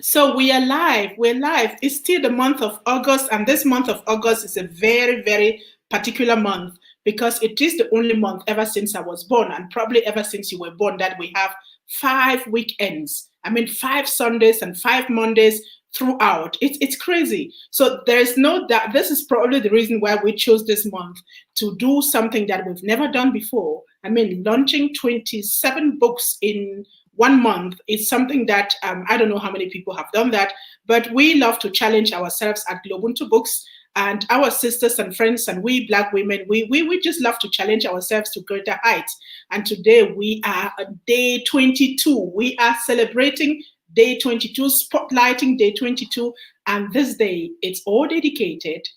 So we are live. We're live. It's still the month of August, and this month of August is a very, very particular month because it is the only month ever since I was born, and probably ever since you were born, that we have 5 weekends. I mean, 5 Sundays and 5 Mondays throughout. It's crazy. So there's no doubt. This is probably the reason why we chose this month to do something that we've never done before. I mean, launching 27 books in 1 month is something that I don't know how many people have done that, but we love to challenge ourselves at Globuntubooks, and our sisters and friends and we Black women, we just love to challenge ourselves to greater heights. And today we are on day 22. We are celebrating day 22, spotlighting day 22, and this day it's all dedicated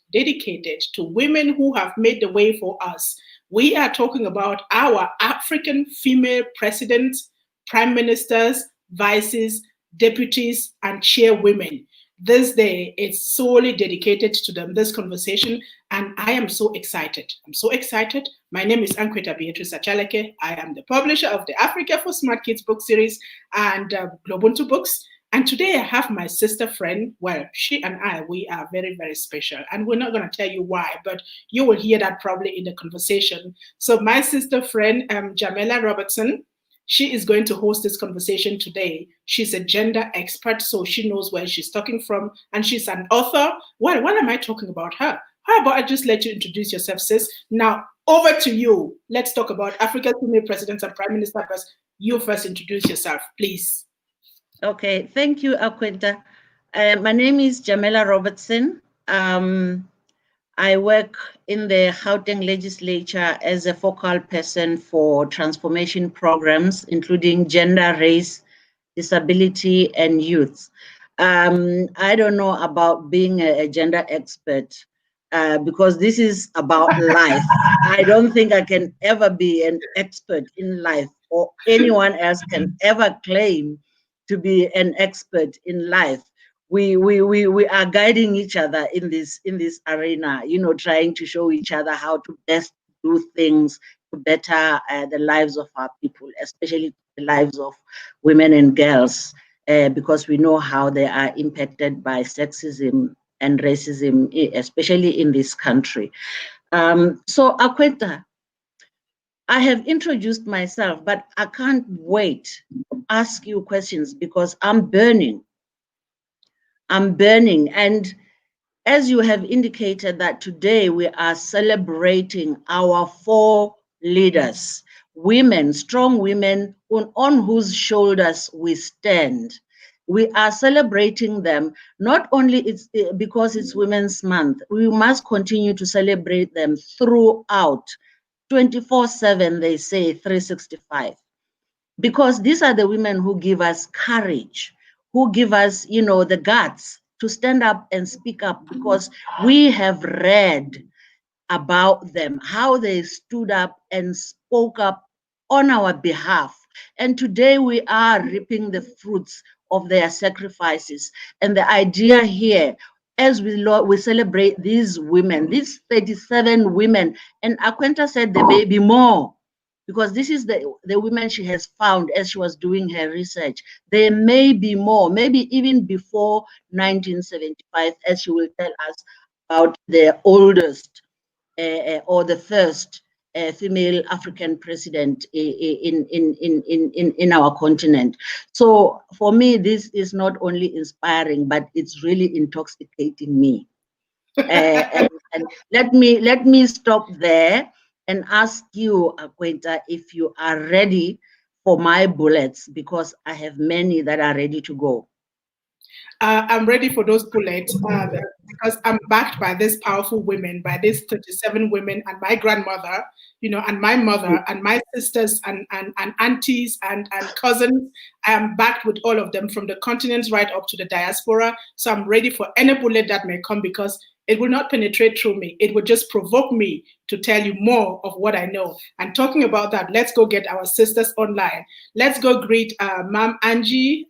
to women who have made the way for us. We are talking about our African female presidents, prime ministers, vices, deputies, and chairwomen. This day is solely dedicated to them, this conversation, and I am so excited. I'm so excited. My name is Ankweta Beatrice Achaleke. I am the publisher of the Africa for Smart Kids book series and Globuntubooks. And today I have my sister friend. Well, she and I, we are very, very special. And we're not going to tell you why, but you will hear that probably in the conversation. So my sister friend, Jamela Robertson, she is going to host this conversation today. She's a gender expert, so she knows where she's talking from, and she's an author. Well, what am I talking about her? How about I just let you introduce yourself, sis? Now, over to you. Let's talk about Africa's female presidents and prime minister first. You first introduce yourself, please. Okay, thank you, Akwenta. My name is Jamela Robertson. I work in the Gauteng legislature as a focal person for transformation programs, including gender, race, disability, and youth. I don't know about being a gender expert because this is about life. I don't think I can ever be an expert in life, or anyone else can ever claim to be an expert in life. We are guiding each other in this arena, you know, trying to show each other how to best do things to better the lives of our people, especially the lives of women and girls, because we know how they are impacted by sexism and racism, especially in this country. So Akweta, I have introduced myself, but I can't wait to ask you questions because I'm burning. And as you have indicated that today we are celebrating our 4 leaders, women, strong women on whose shoulders we stand. We are celebrating them, not only because it's Women's Month, we must continue to celebrate them throughout, 24/7, they say, 365. Because these are the women who give us courage, who give us, you know, the guts to stand up and speak up, because we have read about them, how they stood up and spoke up on our behalf. And today we are reaping the fruits of their sacrifices. And the idea here, as we celebrate these women, these 37 women, and Akwenta said there may be more, because this is the women she has found as she was doing her research. There may be more, maybe even before 1975, as she will tell us about the oldest or the first female African president in our continent. So for me, this is not only inspiring, but it's really intoxicating me. And let me stop there and ask you, Akwenta, if you are ready for my bullets, because I have many that are ready to go. I'm ready for those bullets because I'm backed by these powerful women, by these 37 women, and my grandmother, you know, and my mother, and my sisters, and aunties, and cousins. I am backed with all of them from the continents right up to the diaspora. So I'm ready for any bullet that may come, because it will not penetrate through me. It will just provoke me to tell you more of what I know. And talking about that, let's go get our sisters online. Let's go greet Ma'am Angie.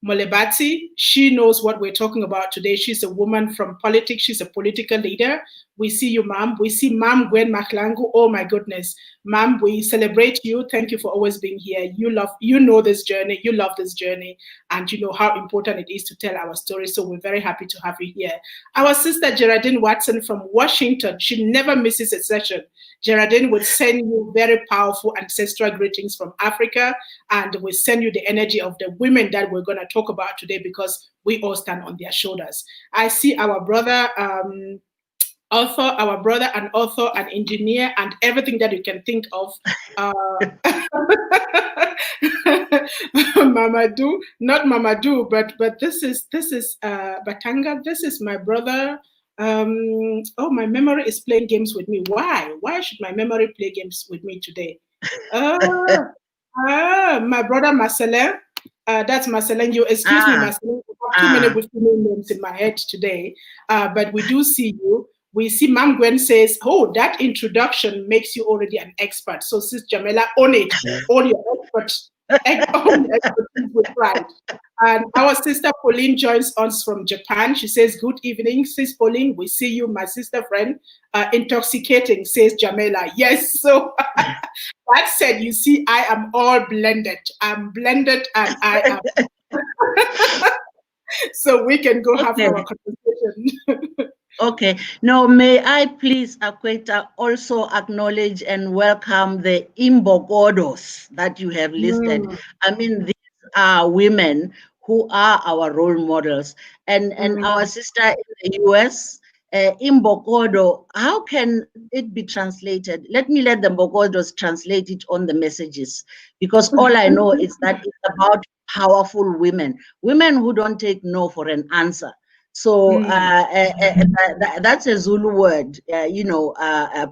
Molebati. She knows what we're talking about today. She's a woman from politics. She's a political leader. We see you, ma'am. We see Ma'am Gwen Maklangu. Oh my goodness. Ma'am, we celebrate you. Thank you for always being here. You know this journey. You love this journey. And you know how important it is to tell our story. So we're very happy to have you here. Our sister Geraldine Watson from Washington. She never misses a session. Geraldine will send you very powerful ancestral greetings from Africa, and we send you the energy of the women that we're going to talk about today, because we all stand on their shoulders. I see our brother, our brother and author and engineer and everything that you can think of. Mamadou, not Mamadou, but this is Batanga. This is my brother. Oh, my memory is playing games with me. Why should my memory play games with me today? My brother Marcelin. That's Marcelin. You excuse me, Marcelin. I have too many with names in my head today. But we do see you. We see Mam Gwen says, oh, that introduction makes you already an expert. So Sis Jamela, own it. Own your expertise with pride. And our sister Pauline joins us from Japan. She says, good evening, Sis Pauline. We see you, my sister friend. Intoxicating, says Jamela. Yes, so that said, you see, I am all blended. I'm blended and I am. So we can go have our conversation. Okay. Now, may I please, Akweta, also acknowledge and welcome the Imbogodos that you have listed. I mean, these are women who are our role models. And our sister in the US, Imbogodo, how can it be translated? Let me let the Mbogodos translate it on the messages, because all I know is that it's about powerful women who don't take no for an answer. So that's a Zulu word,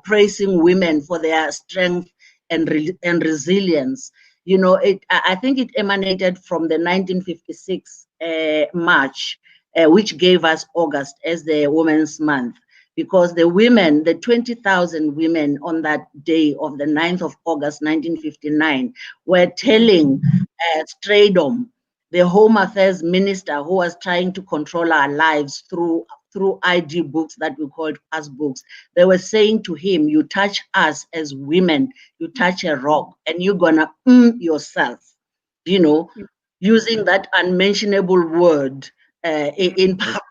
praising women for their strength and resilience. You know, I think it emanated from the 1956 March, which gave us August as the Women's Month, because the women, the 20,000 women on that day of the 9th of August, 1959, were telling Stradom, the Home Affairs Minister, who was trying to control our lives through ID books that we called passbooks. They were saying to him, you touch us as women, you touch a rock, and you're gonna yourself, you know, using that unmentionable word in public.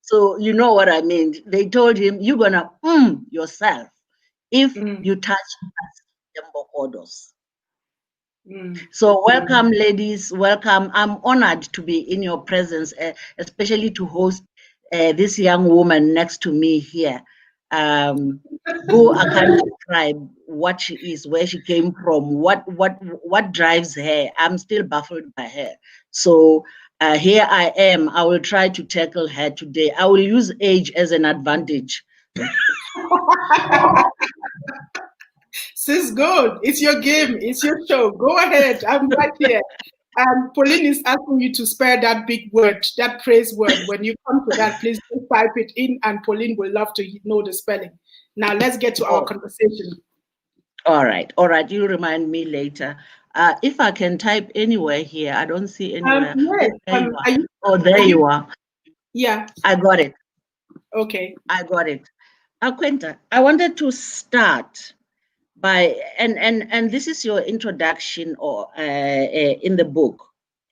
So you know what I mean. They told him, you're gonna yourself if you touch us, the Mbogodos. So welcome, ladies, welcome. I'm honored to be in your presence, especially to host this young woman next to me here, who I can't describe what she is, where she came from, what drives her. I'm still baffled by her. So here I am. I will try to tackle her today. I will use age as an advantage. Sis, good. It's your game. It's your show. Go ahead. I'm right here. Pauline is asking you to spare that big word, that praise word. When you come to that, please just type it in, and Pauline will love to know the spelling. Now, let's get to our conversation. All right. All right. You remind me later. If I can type anywhere here, I don't see anywhere. Yes. There you are. Yeah. I got it. Okay. I got it. Akwenta, I wanted to start by, and this is your introduction or in the book,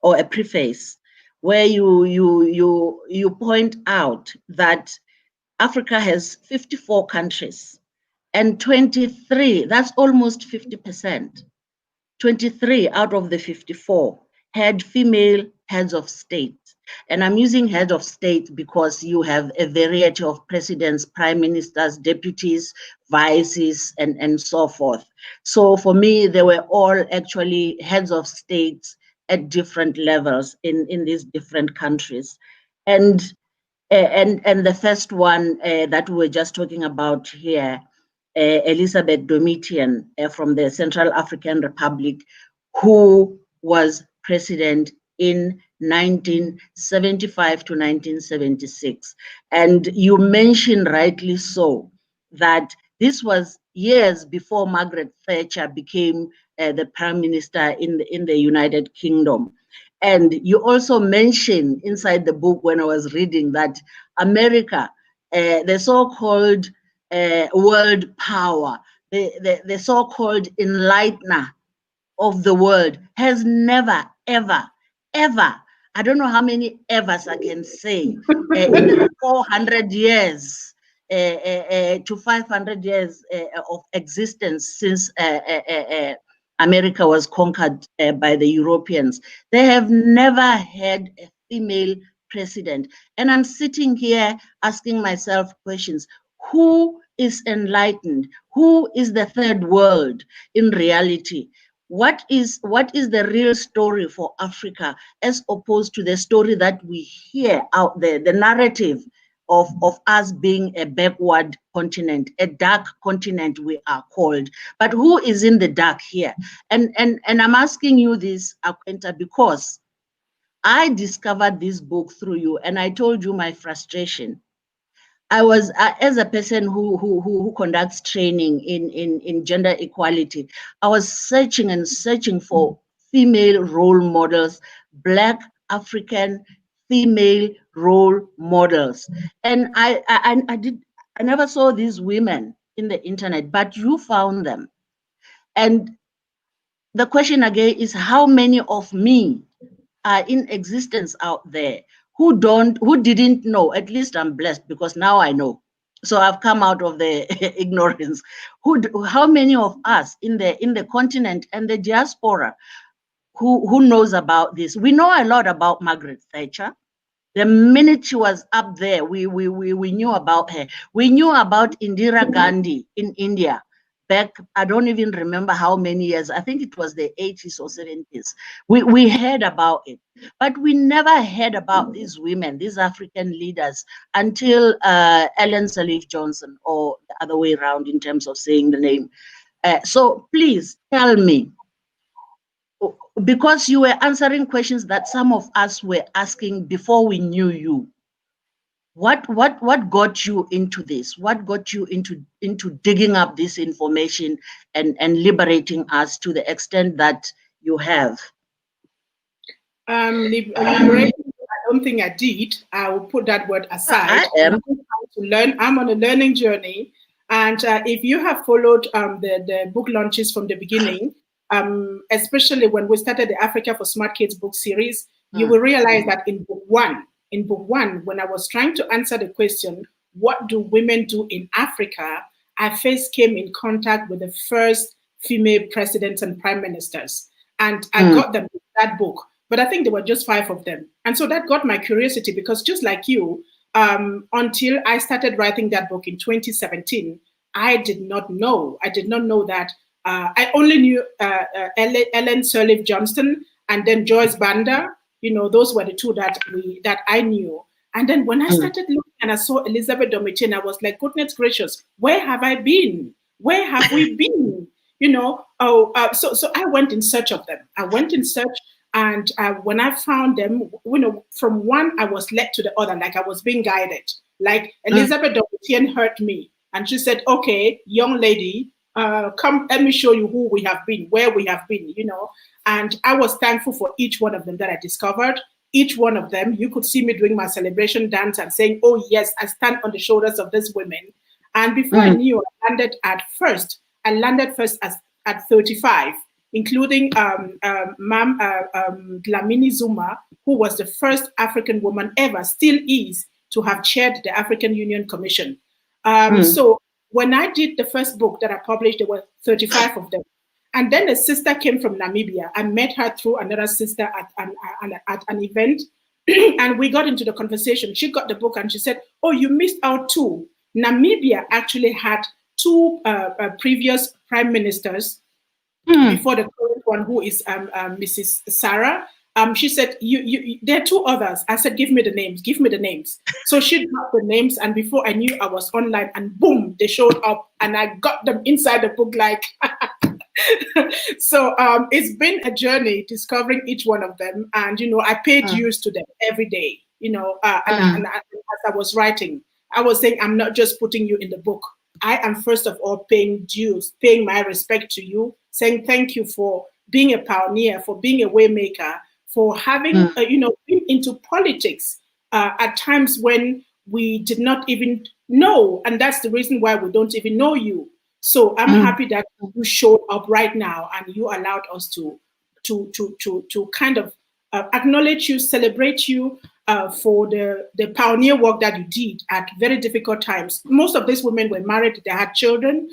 or a preface, where you point out that Africa has 54 countries, and 23, that's almost 50%. 23 out of the 54 had female heads of state. And I'm using head of state because you have a variety of presidents, prime ministers, deputies, vices, and so forth. So for me, they were all actually heads of states at different levels in these different countries. And the first one that we were just talking about here, Elisabeth Domitien from the Central African Republic, who was president in 1975 to 1976. And you mentioned rightly so that this was years before Margaret Thatcher became the prime minister in the United Kingdom. And you also mention inside the book when I was reading that America, the so-called world power, the so-called enlightener of the world, has never, ever, ever, I don't know how many evers I can say, in the 400 years to 500 years of existence since America was conquered by the Europeans. They have never had a female president. And I'm sitting here asking myself questions. Who is enlightened? Who is the third world in reality? What is the real story for Africa as opposed to the story that we hear out there, the narrative of us being a backward continent, a dark continent we are called. But who is in the dark here? And I'm asking you this, Aquenta, because I discovered this book through you, and I told you my frustration. I was, as a person who conducts training in gender equality, I was searching and searching for female role models, Black African female role models. And I never saw these women in the internet, but you found them. And the question again is, how many of me are in existence out there who didn't know? At least I'm blessed because now I know. So I've come out of the ignorance. How many of us in the continent and the diaspora who knows about this? We know a lot about Margaret Thatcher. The minute she was up there, we knew about her. We knew about Indira Gandhi in India. Back, I don't even remember how many years. I think it was the 80s or 70s. We heard about it, but we never heard about these women, these African leaders, until Ellen Sirleaf Johnson, or the other way around in terms of saying the name. So please tell me, because you were answering questions that some of us were asking before we knew you. What got you into this? What got you into digging up this information and liberating us to the extent that you have? Liberating, I don't think I did. I will put that word aside. I am. To learn. I'm on a learning journey. And if you have followed the book launches from the beginning, especially when we started the Africa for Smart Kids book series, you will realize that in book one, when I was trying to answer the question, what do women do in Africa? I first came in contact with the first female presidents and prime ministers. And I got them in that book. But I think there were just 5 of them. And so that got my curiosity, because just like you, until I started writing that book in 2017, I did not know that. I only knew Ellen Sirleaf Johnson and then Joyce Banda. You know, those were the 2 that I knew. And then when I started looking and I saw Elisabeth Domitien, I was like, goodness gracious, where have I been? Where have we been? You know, so I went in search of them. I went in search, and when I found them, you know, from one, I was led to the other, like I was being guided. Like Elisabeth Domitien heard me, and she said, okay, young lady, come, let me show you who we have been, where we have been, you know. And I was thankful for each one of them that I discovered. Each one of them, you could see me doing my celebration dance and saying, oh yes, I stand on the shoulders of these women. And before I knew, I landed first at 35, including Dlamini Zuma, who was the first African woman ever, still is, to have chaired the African Union Commission. So when I did the first book that I published, there were 35 of them. And then a sister came from Namibia. I met her through another sister at an event, and we got into the conversation. She got the book and she said, oh, you missed out 2. Namibia actually had 2 previous prime ministers before the current one, who is Mrs. Sarah. She said, there are 2 others. I said, give me the names. So she got the names, and before I knew, I was online, and boom, they showed up, and I got them inside the book like... So it's been a journey discovering each one of them, and you know, I paid dues to them every day, you know, and as I was writing, I was saying, I'm not just putting you in the book. I am first of all paying dues, paying my respect to you, saying thank you for being a pioneer, for being a way maker, for having, been into politics at times when we did not even know. And that's the reason why we don't even know you. So I'm happy that you showed up right now and you allowed us to kind of acknowledge you, celebrate you for the pioneer work that you did at very difficult times. Most of these women were married, they had children,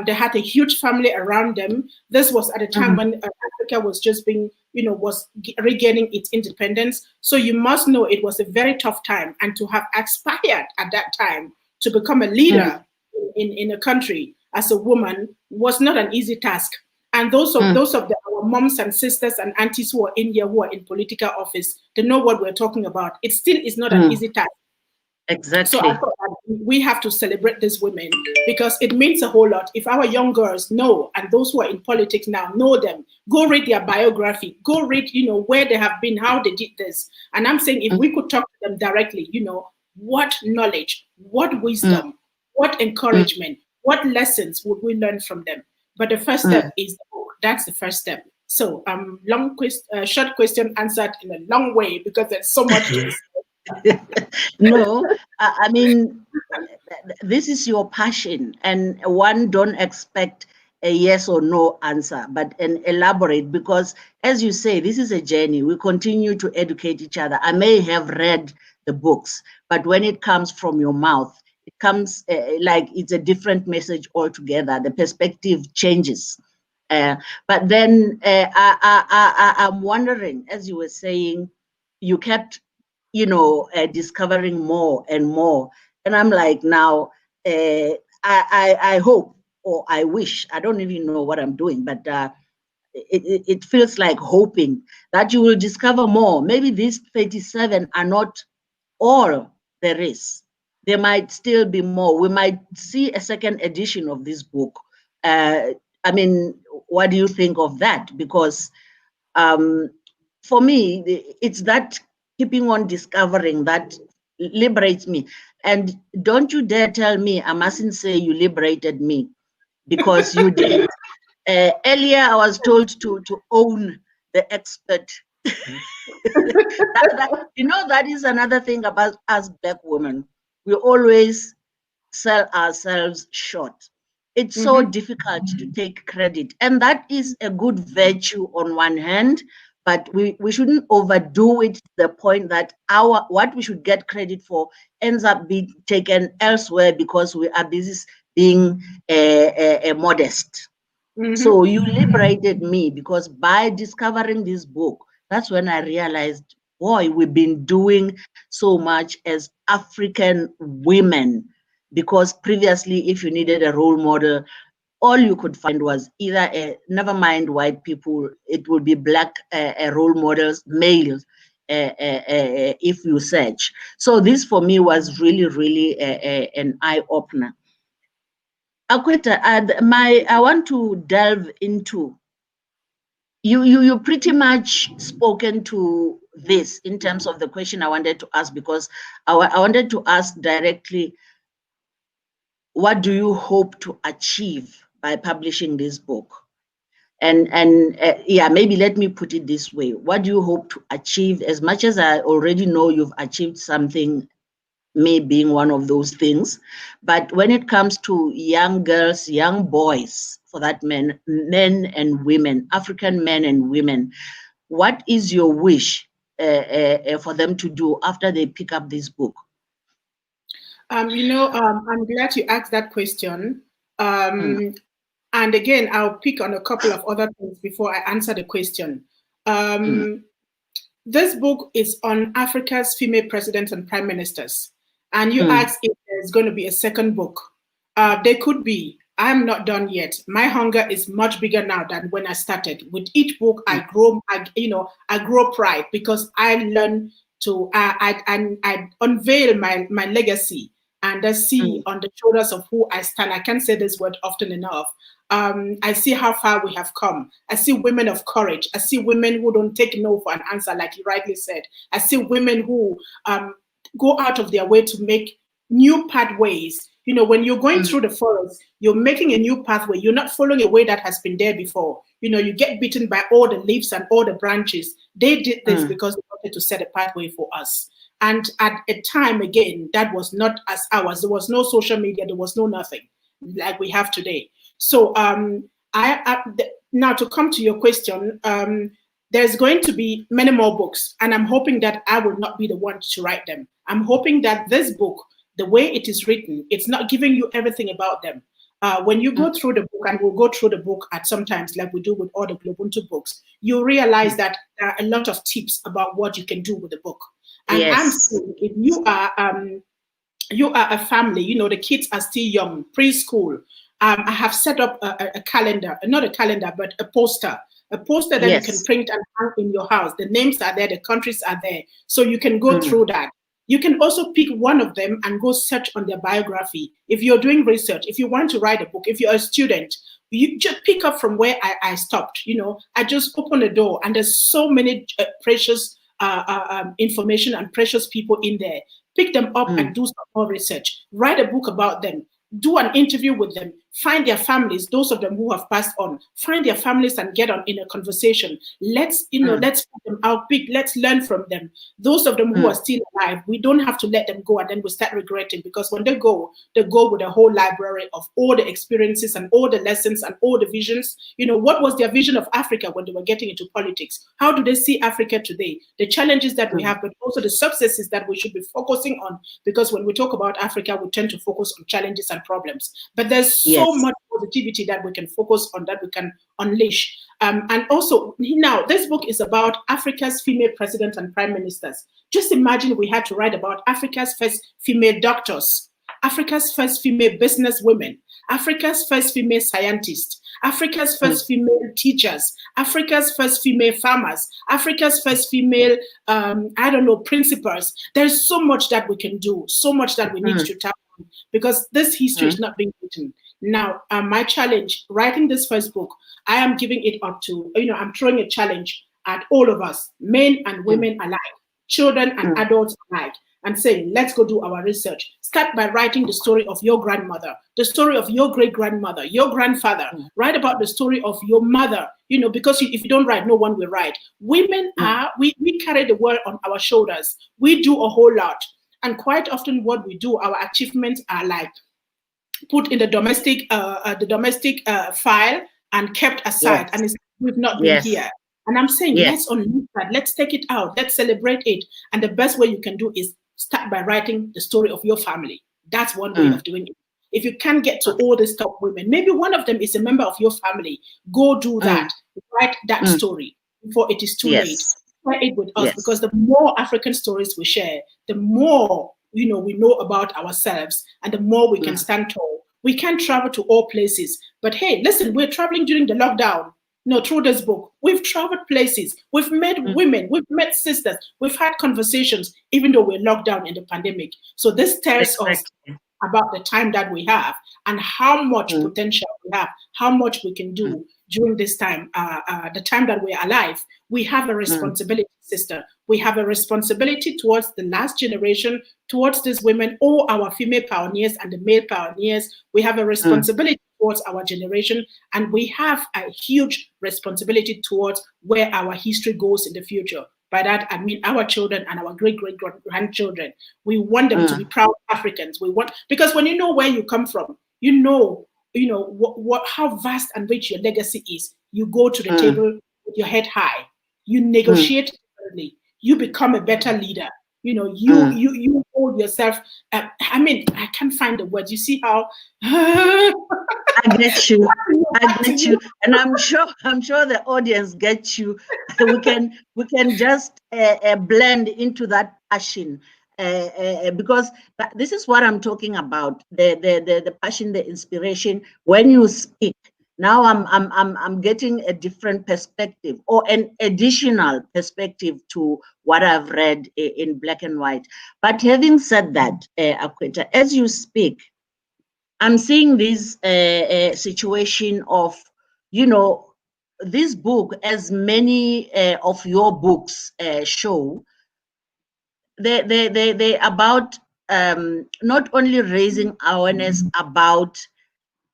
they had a huge family around them. This was at a time when Africa was just being, was regaining its independence. So you must know it was a very tough time, and to have aspired at that time to become a leader in a country as a woman was not an easy task. And those of our moms and sisters and aunties who are in here, who are in political office, they know what we're talking about. It still is not an easy task. Exactly. So I thought that we have to celebrate these women because it means a whole lot. If our young girls know, and those who are in politics now know them, go read their biography, go read, where they have been, how they did this. And I'm saying if we could talk to them directly, what knowledge, what wisdom, what encouragement, what lessons would we learn from them? But the first step is the book. That's the first step. So short question answered in a long way because there's so much to say. No, I mean, this is your passion, and one don't expect a yes or no answer, but an elaborate, because as you say, this is a journey. We continue to educate each other. I may have read the books, but when it comes from your mouth, it comes like it's a different message altogether. The perspective changes. But then I'm wondering, as you were saying, you kept, discovering more and more. And I'm like, now, I hope, or I wish, I don't even know what I'm doing, but it feels like hoping that you will discover more. Maybe these 37 are not all there is. There might still be more. We might see a second edition of this book. I mean, what do you think of that? Because for me, it's that keeping on discovering that liberates me. And don't you dare tell me I mustn't say you liberated me, because you did. Earlier, I was told to own the expert. That is another thing about us Black women. We always sell ourselves short. It's so difficult to take credit. And that is a good virtue on one hand, but we shouldn't overdo it to the point that what we should get credit for ends up being taken elsewhere because we are busy being modest. So you liberated me, because by discovering this book, that's when I realized, boy, we've been doing so much as African women, because previously, if you needed a role model, all you could find was either never mind white people, it would be Black role models, males, if you search. So this for me was really, really an eye-opener. Akweta, I want to delve into, you pretty much spoken to this in terms of the question I wanted to ask, because I wanted to ask directly, what do you hope to achieve by publishing this book? And yeah, maybe let me put it this way. What do you hope to achieve? As much as I already know you've achieved something, me being one of those things, but when it comes to young girls, young boys, for that men and women, African men and women, what is your wish for them to do after they pick up this book? I'm glad you asked that question. And again, I'll pick on a couple of other things before I answer the question. This book is on Africa's female presidents and prime ministers. And you asked if there's going to be a second book. There could be. I'm not done yet. My hunger is much bigger now than when I started. With each book, I grow pride, because I learn to, I unveil my legacy and I see on the shoulders of who I stand. I can't say this word often enough. I see how far we have come. I see women of courage. I see women who don't take no for an answer, like you rightly said. I see women who go out of their way to make new pathways, You know, when you're going through the forest, you're making a new pathway. You're not following a way that has been there before. You know, you get bitten by all the leaves and all the branches. They did this because they wanted to set a pathway for us. And at a time, again, that was not as ours. There was no social media. There was no nothing like we have today. So now to come to your question, there's going to be many more books, and I'm hoping that I will not be the one to write them. I'm hoping that this book, the way it is written, it's not giving you everything about them. When you go through the book, and we'll go through the book at sometimes like we do with all the Globuntu books, you realize that there are a lot of tips about what you can do with the book. And I'm saying, if you are a family, you know, the kids are still young, preschool. I have set up a calendar, not a calendar, but a poster that you can print and hang in your house. The names are there, the countries are there. So you can go through that. You can also pick one of them and go search on their biography. If you're doing research, if you want to write a book, if you're a student, you just pick up from where I stopped. You know, I just open the door and there's so many precious information and precious people in there. Pick them up and do some more research. Write a book about them. Do an interview with them. Find their families, those of them who have passed on. Find their families and get on in a conversation. Let's put them out big. Let's learn from them. Those of them who are still alive, we don't have to let them go and then we start regretting, because when they go with a whole library of all the experiences and all the lessons and all the visions. You know, what was their vision of Africa when they were getting into politics? How do they see Africa today? The challenges that we have, but also the successes that we should be focusing on, because when we talk about Africa, we tend to focus on challenges and problems. But there's so much positivity that we can focus on, that we can unleash. And also, now, this book is about Africa's female presidents and prime ministers. Just imagine we had to write about Africa's first female doctors, Africa's first female business women, Africa's first female scientists, Africa's first female teachers, Africa's first female farmers, Africa's first female, principals. There's so much that we can do, so much that we need to tap on, because this history is not being written. Now, my challenge, writing this first book, I am giving it up to, I'm throwing a challenge at all of us, men and women alike, children and adults alike, and saying, let's go do our research. Start by writing the story of your grandmother, the story of your great-grandmother, your grandfather. Write about the story of your mother, because if you don't write, no one will write. Women we carry the world on our shoulders. We do a whole lot. And quite often what we do, our achievements are like put in the domestic file and kept aside, and we've not been here. And I'm saying, let's unleash that. Let's take it out. Let's celebrate it. And the best way you can do is start by writing the story of your family. That's one way of doing it. If you can't get to all these top women, maybe one of them is a member of your family. Go do that. Write that story before it is too late. Share it with us, because the more African stories we share, the more we know about ourselves, and the more we can stand tall. We can't travel to all places, but hey, listen, we're traveling during the lockdown. Through this book, we've traveled places, we've met women, we've met sisters, we've had conversations, even though we're locked down in the pandemic. So this tells us about the time that we have and how much potential we have, how much we can do during this time, the time that we're alive. We have a responsibility, sister. We have a responsibility towards the last generation, towards these women, all our female pioneers and the male pioneers. We have a responsibility towards our generation, and we have a huge responsibility towards where our history goes in the future. By that, I mean our children and our great-great-grandchildren. We want them to be proud Africans. Because when you know where you come from, you know how vast and rich your legacy is. You go to the table with your head high. You negotiate differently. You become a better leader. You hold yourself. I can't find the words. You see how I get you. And I'm sure the audience gets you. We can just blend into that passion, because this is what I'm talking about. The passion, the inspiration. When you speak, now I'm getting a different perspective, or an additional perspective to what I've read in black and white. But having said that, Akweta, as you speak, I'm seeing this situation of, this book, as many of your books show, they about not only raising awareness about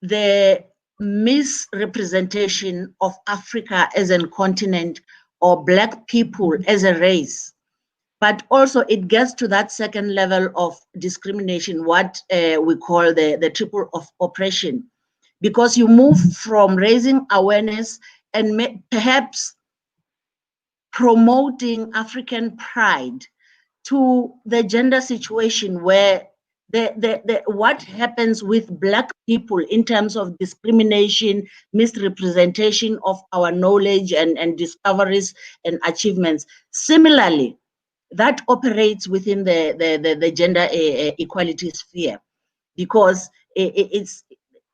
the misrepresentation of Africa as a continent or Black people as a race, but also it gets to that second level of discrimination, what we call the triple of oppression, because you move from raising awareness and perhaps promoting African pride to the gender situation where what happens with Black people in terms of discrimination, misrepresentation of our knowledge and discoveries and achievements. Similarly, that operates within the gender equality sphere, because it's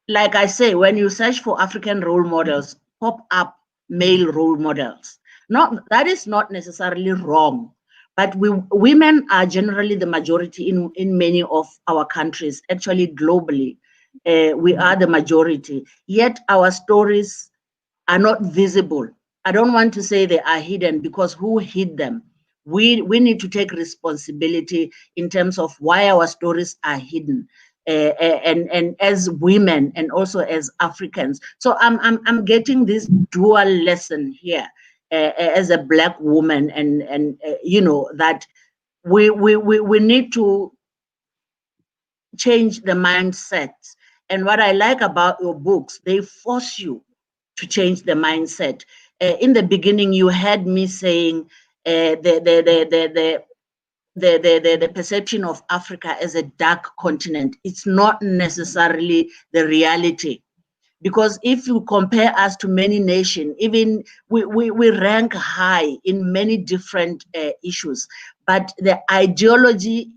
like I say, when you search for African role models, pop up male role models. That is not necessarily wrong, but women are generally the majority in many of our countries, actually globally. We are the majority, yet our stories are not visible. I don't want to say they are hidden, because who hid them? We need to take responsibility in terms of why our stories are hidden, and as women and also as Africans. So I'm getting this dual lesson here, as a Black woman, and you know that we need to change the mindset. And what I like about your books, they force you to change the mindset. In the beginning, you had me saying the perception of Africa as a dark continent. It's not necessarily the reality. Because if you compare us to many nations, even we rank high in many different issues, but the ideology,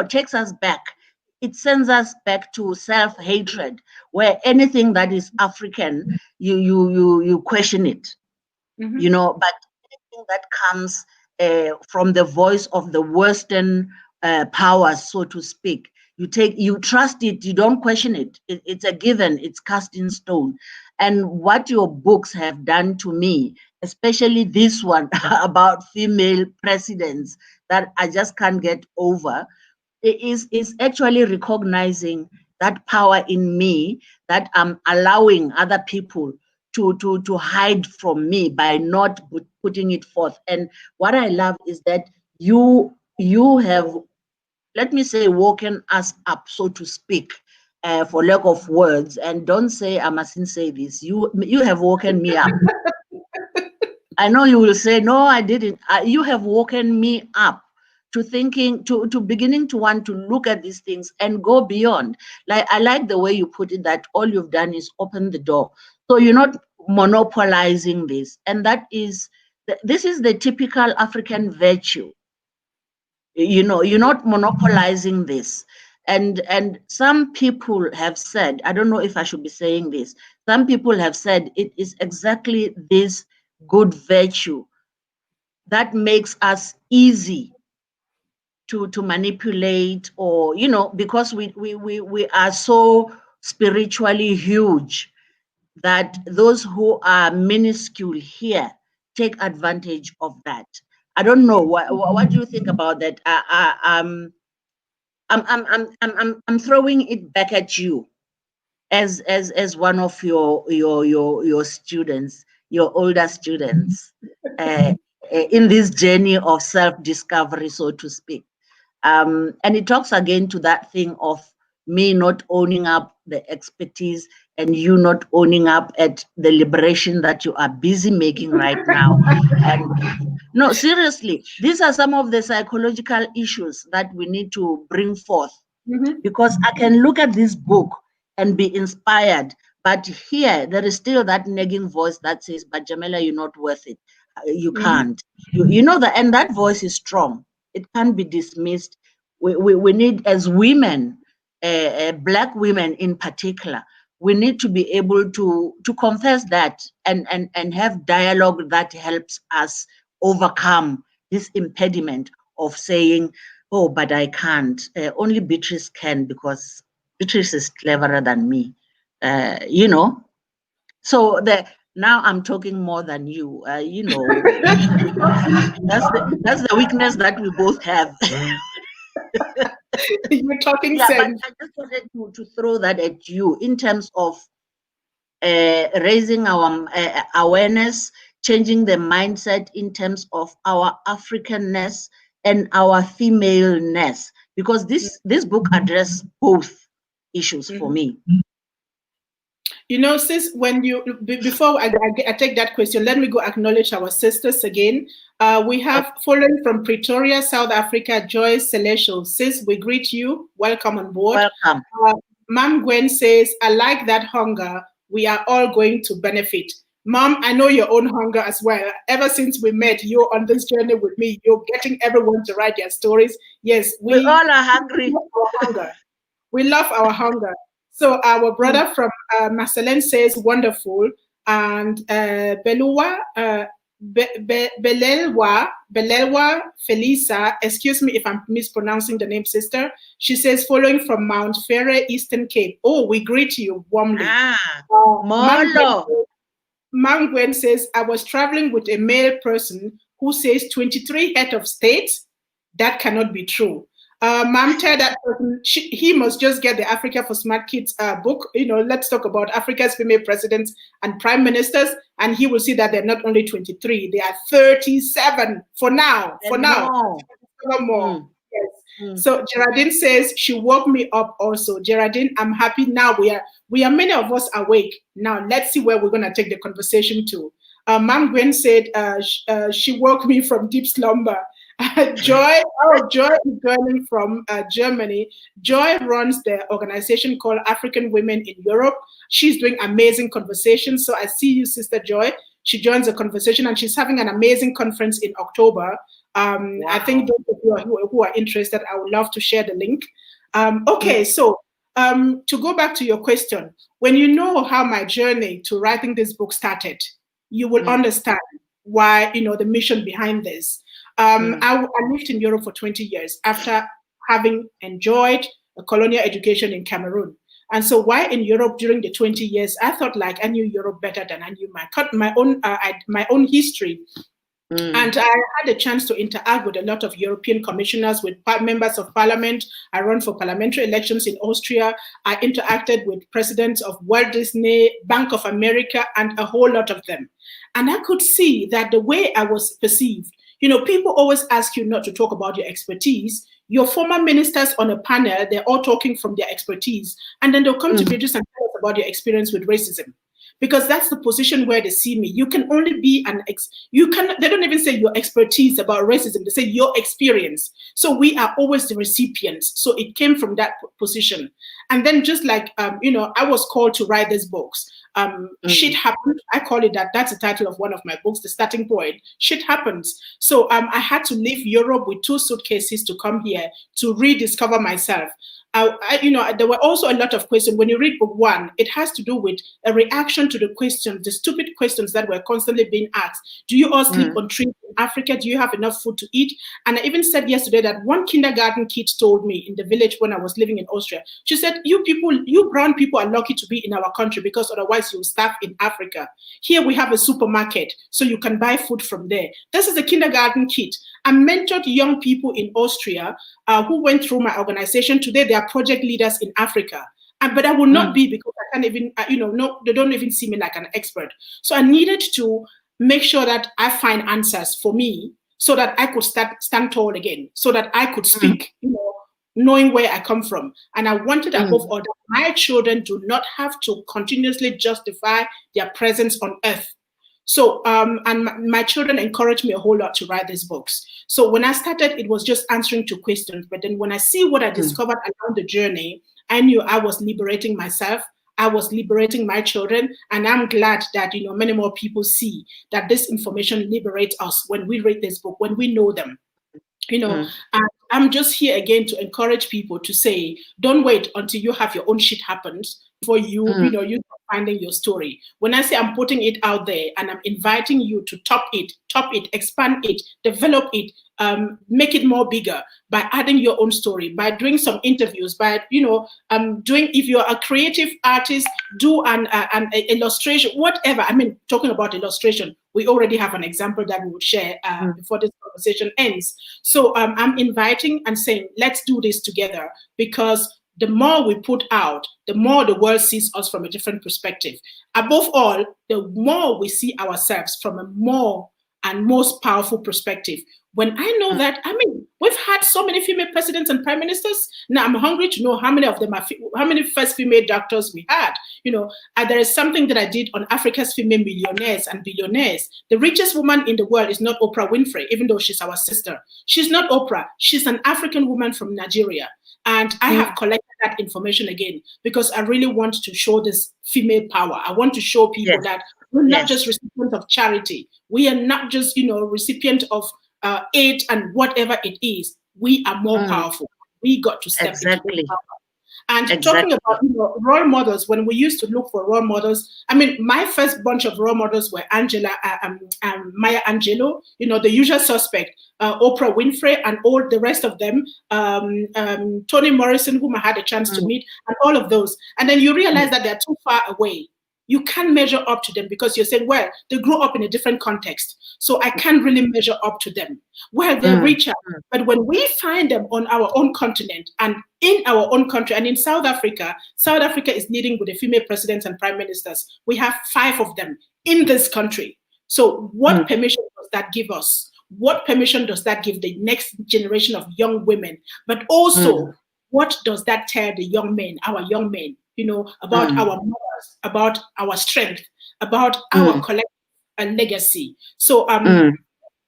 takes us back. It sends us back to self-hatred, where anything that is African, you question it. But anything that comes from the voice of the Western powers, so to speak, you trust it, you don't question it. It's a given, it's cast in stone. And what your books have done to me, especially this one about female presidents, that I just can't get over, is actually recognizing that power in me, that I'm allowing other people to hide from me by not putting it forth. And what I love is that you have, let me say, woken us up, so to speak, for lack of words. And don't say I mustn't say this. You have woken me up. I know you will say, no, I didn't. You have woken me up to thinking, to beginning to want to look at these things and go beyond. Like, I like the way you put it, that all you've done is open the door. So you're not monopolizing this. And this is the typical African virtue. You're not monopolizing this. And some people have said, I don't know if I should be saying this, some people have said it is exactly this good virtue that makes us easy to manipulate, or because we are so spiritually huge that those who are minuscule here take advantage of that. I don't know, what do you think about that? I'm throwing it back at you as one of your students, your older students, in this journey of self-discovery, so to speak. And it talks again to that thing of me not owning up the expertise and you not owning up at the liberation that you are busy making right now. And no, seriously, these are some of the psychological issues that we need to bring forth. Because I can look at this book and be inspired, but here there is still that nagging voice that says, but Jamela, you're not worth it. You can't. You know that, and that voice is strong. It can't be dismissed. We need, as women, Black women in particular, we need to be able to confess that and have dialogue that helps us overcome this impediment of saying, oh, but I can't. Only Beatrice can, because Beatrice is cleverer than me. So now I'm talking more than you. That's the weakness that we both have. You're talking Yeah, sense. but I just wanted to throw that at you in terms of raising our awareness, changing the mindset in terms of our Africanness and our femaleness, because this book addresses both issues for me. You know, sis, when you, before I take that question, let me go acknowledge our sisters again. We have following from Pretoria, South Africa, Joyce Celestial. Sis, we greet you. Welcome on board. Welcome. Mom Gwen says, I like that hunger. We are all going to benefit. Mom, I know your own hunger as well. Ever since we met, you're on this journey with me. You're getting everyone to write their stories. Yes, we all are hungry. We love our hunger. So our brother from Marcelin says, wonderful. And Belelwa Felisa, excuse me if I'm mispronouncing the name, sister. She says, following from Mount Ferre, Eastern Cape. Oh, we greet you warmly. Molo. Mam Gwen says, I was traveling with a male person who says 23 head of state. That cannot be true. Mom, tell that person he must just get the Africa for Smart Kids book. You know, let's talk about Africa's female presidents and prime ministers, and he will see that they're not only 23, they are 37 for now. More. Yes. So Geraldine says she woke me up also. Geraldine, I'm happy now. We are many of us awake now. Let's see where we're gonna take the conversation to. Mom Gwen said she woke me from deep slumber. Joy is joining from Germany. Joy runs the organization called African Women in Europe. She's doing amazing conversations. So I see you, Sister Joy. She joins the conversation and she's having an amazing conference in October. Wow. I think those of you who are interested, I would love to share the link. So to go back to your question, when you know how my journey to writing this book started, you will understand why, the mission behind this. I lived in Europe for 20 years after having enjoyed a colonial education in Cameroon. And so while in Europe during the 20 years, I thought like I knew Europe better than I knew my own history. And I had a chance to interact with a lot of European commissioners, with members of parliament. I ran for parliamentary elections in Austria. I interacted with presidents of Walt Disney, Bank of America, and a whole lot of them. And I could see that the way I was perceived, people always ask you not to talk about your expertise. Your former ministers on a panel, they're all talking from their expertise. And then they'll come to pages and tell us about your experience with racism. Because that's the position where they see me. You can only be they don't even say your expertise about racism, they say your experience. So we are always the recipients. So it came from that position. And then just like, I was called to write these books. Shit happened. I call it that. That's the title of one of my books, The Starting Point. Shit happens. So I had to leave Europe with 2 suitcases to come here to rediscover myself. There were also a lot of questions. When you read book 1, it has to do with a reaction to the questions, the stupid questions that were constantly being asked. Do you all sleep on trees in Africa? Do you have enough food to eat? And I even said yesterday that one kindergarten kid told me in the village when I was living in Austria, she said, you brown people are lucky to be in our country because otherwise you'll starve in Africa. Here we have a supermarket, so you can buy food from there. This is a kindergarten kid. I mentored young people in Austria who went through my organization. Today, they are project leaders in Africa. But I will not be, because I can't even, they don't even see me like an expert. So I needed to make sure that I find answers for me so that I could stand tall again, so that I could speak, knowing where I come from. And I wanted above all that my children do not have to continuously justify their presence on earth. So, and my children encouraged me a whole lot to write these books. So when I started, it was just answering to questions. But then when I see what I discovered along the journey, I knew I was liberating myself. I was liberating my children. And I'm glad that, many more people see that this information liberates us when we read this book, when we know them. And I'm just here again to encourage people to say, don't wait until you have your own shit happens before you start finding your story. When I say I'm putting it out there and I'm inviting you to top it, expand it, develop it, make it more bigger by adding your own story, by doing some interviews, by, if you're a creative artist, do an illustration, whatever. I mean, talking about illustration, We already have an example that we will share before this conversation ends. So I'm inviting and saying, let's do this together, because the more we put out, the more the world sees us from a different perspective. Above all, the more we see ourselves from a more and most powerful perspective. When I know that, I mean, we've had so many female presidents and prime ministers. Now I'm hungry to know how many of them are, how many first female doctors we had. You know, there is something that I did on Africa's female millionaires and billionaires. The richest woman in the world is not Oprah Winfrey, even though she's our sister. She's not Oprah. She's an African woman from Nigeria. And I have collected that information again because I really want to show this female power. I want to show people that we're not just recipients of charity. We are not just, you know, recipient of aid and whatever it is. We are more powerful. We got to step into power. And talking about, you know, role models, when we used to look for role models, I mean, my first bunch of role models were Maya Angelou, you know, the usual suspect, Oprah Winfrey, and all the rest of them, Toni Morrison, whom I had a chance to meet, and all of those. And then you realize that they're too far away. You can't measure up to them because you're saying, well, they grew up in a different context. So I can't really measure up to them. Well, they're richer. But when we find them on our own continent and in our own country, and in South Africa is leading with the female presidents and prime ministers. We have 5 of them in this country. So what permission does that give us? What permission does that give the next generation of young women? But also, what does that tell the young men, our young men, you know, about our mothers, about our strength, about our collective legacy? So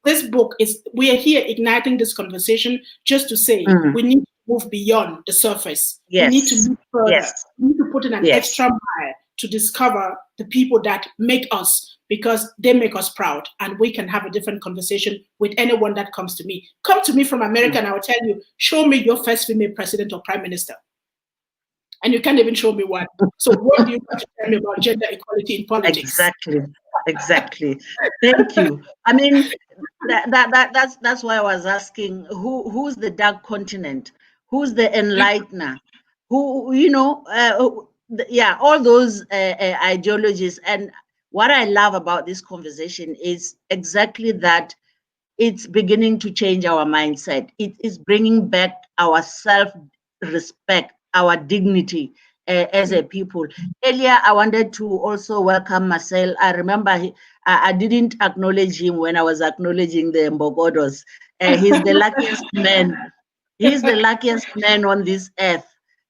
this book is, we are here igniting this conversation just to say we need to move beyond the surface. We need to move further. We need to put in an extra mile to discover the people that make us, because they make us proud, and we can have a different conversation with anyone that comes to me. Come to me from America and I will tell you, show me your first female president or prime minister. And you can't even show me one. So what do you want to tell me about gender equality in politics? Exactly. Thank you. I mean, that's why I was asking, who's the dark continent? Who's the enlightener? Who, you know, all those ideologies. And what I love about this conversation is exactly that it's beginning to change our mindset. It is bringing back our self-respect, our dignity as a people. Earlier, I wanted to also welcome Marcel. I remember I didn't acknowledge him when I was acknowledging the Mbogodos. He's the luckiest man. He's the luckiest man on this earth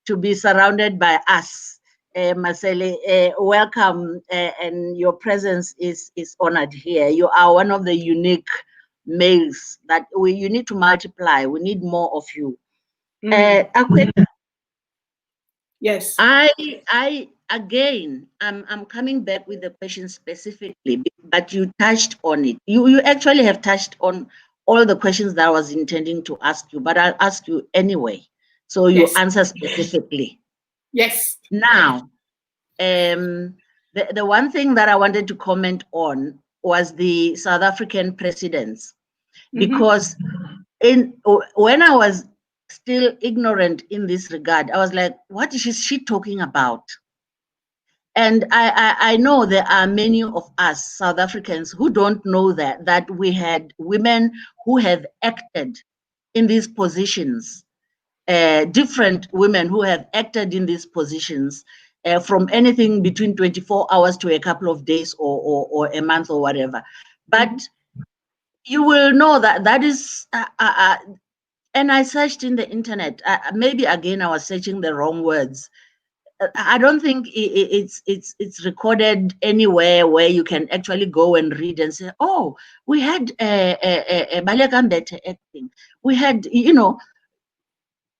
to be surrounded by us. Marcel, welcome, and your presence is honored here. You are one of the unique males that you need to multiply. We need more of you. Yes. I again, I'm coming back with the question specifically, but you touched on it. You actually have touched on all the questions that I was intending to ask you, but I'll ask you anyway, so you answer specifically. Yes. Now, the one thing that I wanted to comment on was the South African presidents, because when I was still ignorant in this regard, I was like, what is she talking about? And I know there are many of us South Africans who don't know that we had women who have acted in these positions, different women who have acted in these positions from anything between 24 hours to a couple of days or a month or whatever. But you will know that is, and I searched in the internet, maybe again I was searching the wrong words. I don't think it's recorded anywhere where you can actually go and read and say, oh, we had a Balekambete acting. We had, you know,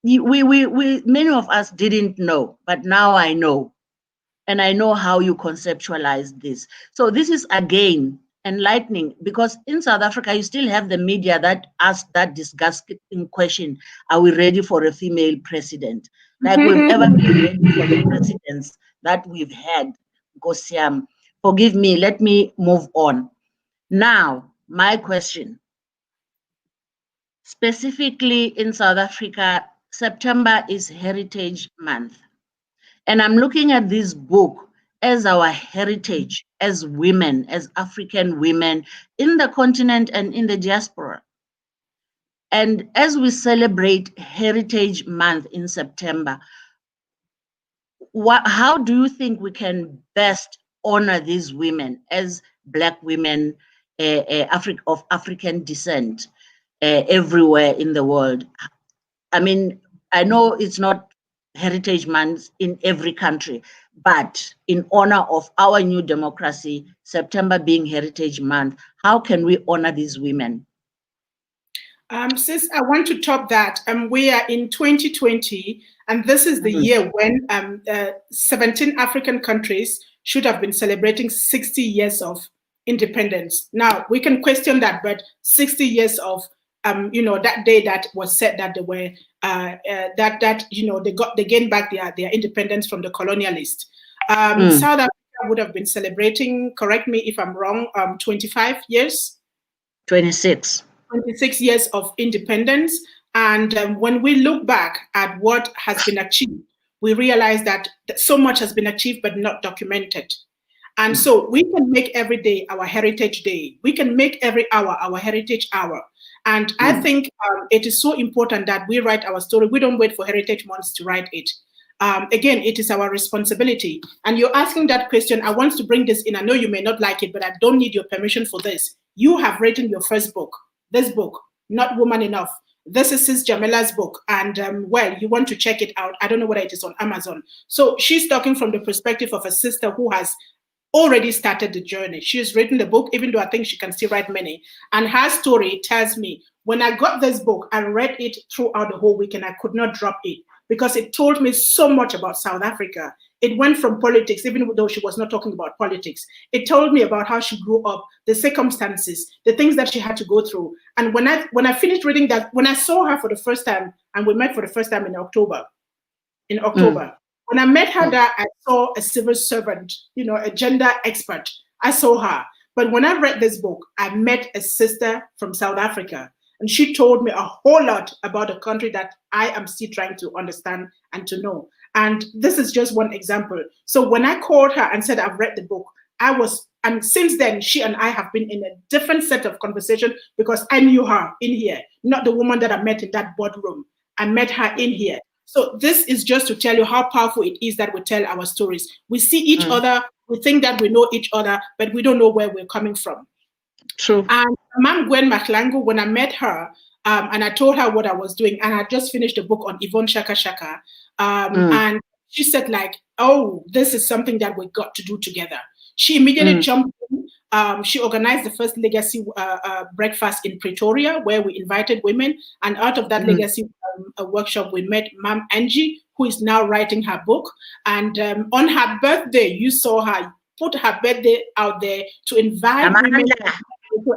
we many of us didn't know, but now I know. And I know how you conceptualize this. So this is again enlightening, because in South Africa, you still have the media that ask that disgusting question, are we ready for a female president? Like we've ever been ready for the presidents that we've had. Gosiam, forgive me, let me move on. Now, my question. Specifically in South Africa, September is Heritage Month. And I'm looking at this book, as our heritage, as women, as African women in the continent and in the diaspora. And as we celebrate Heritage Month in September, how do you think we can best honor these women as Black women of African descent everywhere in the world? I mean, I know it's not Heritage Month in every country, but in honor of our new democracy, September being Heritage Month, how can we honor these women? Sis, I want to top that. We are in 2020, and this is the year when 17 African countries should have been celebrating 60 years of independence. Now, we can question that, but 60 years of, that day that was said that they were, they gained back their independence from the colonialists. South Africa would have been celebrating, correct me if I'm wrong, 25 years? 26. 26 years of independence. And when we look back at what has been achieved, we realize that so much has been achieved but not documented. And so we can make every day our Heritage Day. We can make every hour our Heritage Hour. And I think it is so important that we write our story. We don't wait for Heritage Months to write it. Again, it is our responsibility. And you're asking that question. I want to bring this in. I know you may not like it, but I don't need your permission for this. You have written your first book. This book, Not Woman Enough. This is Sis Jamela's book. And well, you want to check it out. I don't know whether it is on Amazon. So she's talking from the perspective of a sister who has already started the journey. She has written the book, even though I think she can still write many. And her story tells me, when I got this book, I read it throughout the whole week and I could not drop it because it told me so much about South Africa. It went from politics, even though she was not talking about politics. It told me about how she grew up, the circumstances, the things that she had to go through. And when I finished reading that, when I saw her for the first time, and we met for the first time in October, when I met her there, I saw a civil servant, a gender expert. I saw her. But when I read this book, I met a sister from South Africa. And she told me a whole lot about a country that I am still trying to understand and to know. And this is just one example. So when I called her and said, I've read the book, and since then, she and I have been in a different set of conversation because I knew her in here, not the woman that I met in that boardroom. I met her in here. So this is just to tell you how powerful it is that we tell our stories. We see each other, we think that we know each other, but we don't know where we're coming from. True. And Ma'am Gwen Mahlangu, when I met her, and I told her what I was doing, and I just finished a book on Yvonne Shaka Shaka, and she said like, oh, this is something that we got to do together. She immediately jumped in. She organized the first legacy breakfast in Pretoria, where we invited women. And out of that legacy workshop, we met Ma'am Angie, who is now writing her book. And on her birthday, you saw her put her birthday out there to invite women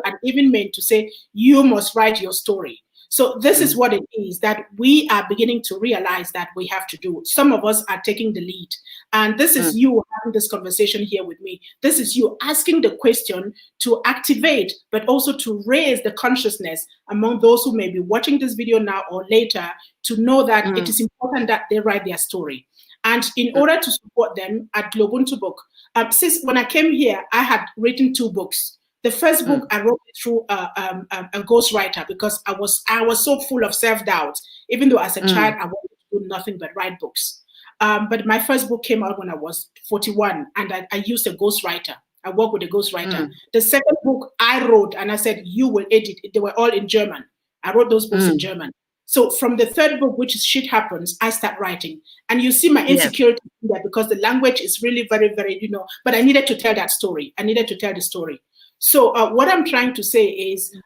and even men to say, you must write your story. So this is what it is that we are beginning to realize that we have to do. Some of us are taking the lead. And this is you having this conversation here with me. This is you asking the question to activate, but also to raise the consciousness among those who may be watching this video now or later to know that it is important that they write their story. And in order to support them at Globuntubooks, since when I came here, I had written 2 books. The first book I wrote through a ghostwriter because I was so full of self-doubt. Even though as a child I wanted to do nothing but write books. But my first book came out when I was 41, and I used a ghostwriter. I worked with a ghostwriter. The second book I wrote, and I said, you will edit. They were all in German. I wrote those books in German. So from the third book, which is Shit Happens, I start writing. And you see my insecurity in there because the language is really very, very, but I needed to tell that story. I needed to tell the story. So what I'm trying to say is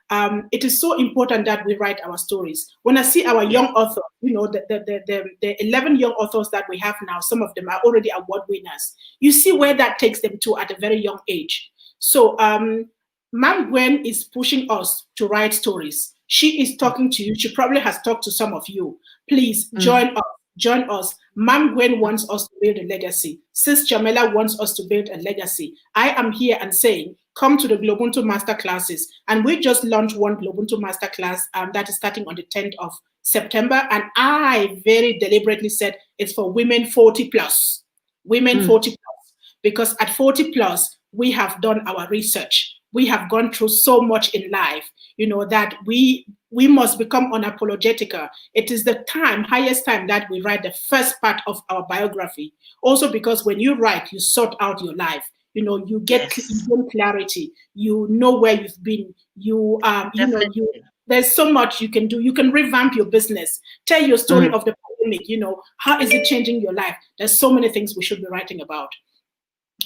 it is so important that we write our stories. When I see our young authors, the 11 young authors that we have now, some of them are already award winners. You see where that takes them to at a very young age. So Ma'am Gwen is pushing us to write stories. She is talking to you. She probably has talked to some of you. Please join us. Join us. Ma'am Gwen wants us to build a legacy. Sis Jamela wants us to build a legacy. I am here and saying, come to the Globuntu Masterclasses. And we just launched one Globuntu Masterclass that is starting on the 10th of September. And I very deliberately said it's for women 40 plus. Women 40 plus. because at 40 plus, we have done our research. We have gone through so much in life, that we must become unapologetic. It is the highest time that we write the first part of our biography. Also because when you write, you sort out your life. You get clarity. You know where you've been. There's so much you can do. You can revamp your business. Tell your story of the pandemic. How is it changing your life? There's so many things we should be writing about.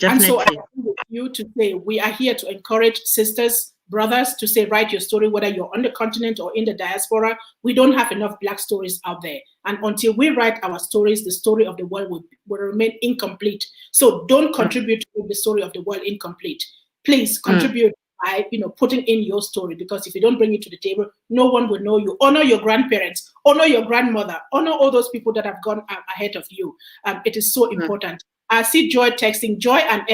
Definitely. And so I agree with you to say we are here to encourage sisters, brothers to say, write your story, whether you're on the continent or in the diaspora. We don't have enough Black stories out there. And until we write our stories, the story of the world will remain incomplete. So don't contribute to make the story of the world incomplete. Please contribute by putting in your story, because if you don't bring it to the table, no one will know you. Honor your grandparents, honor your grandmother, honor all those people that have gone ahead of you. It is so important. I see Joy texting. Joy and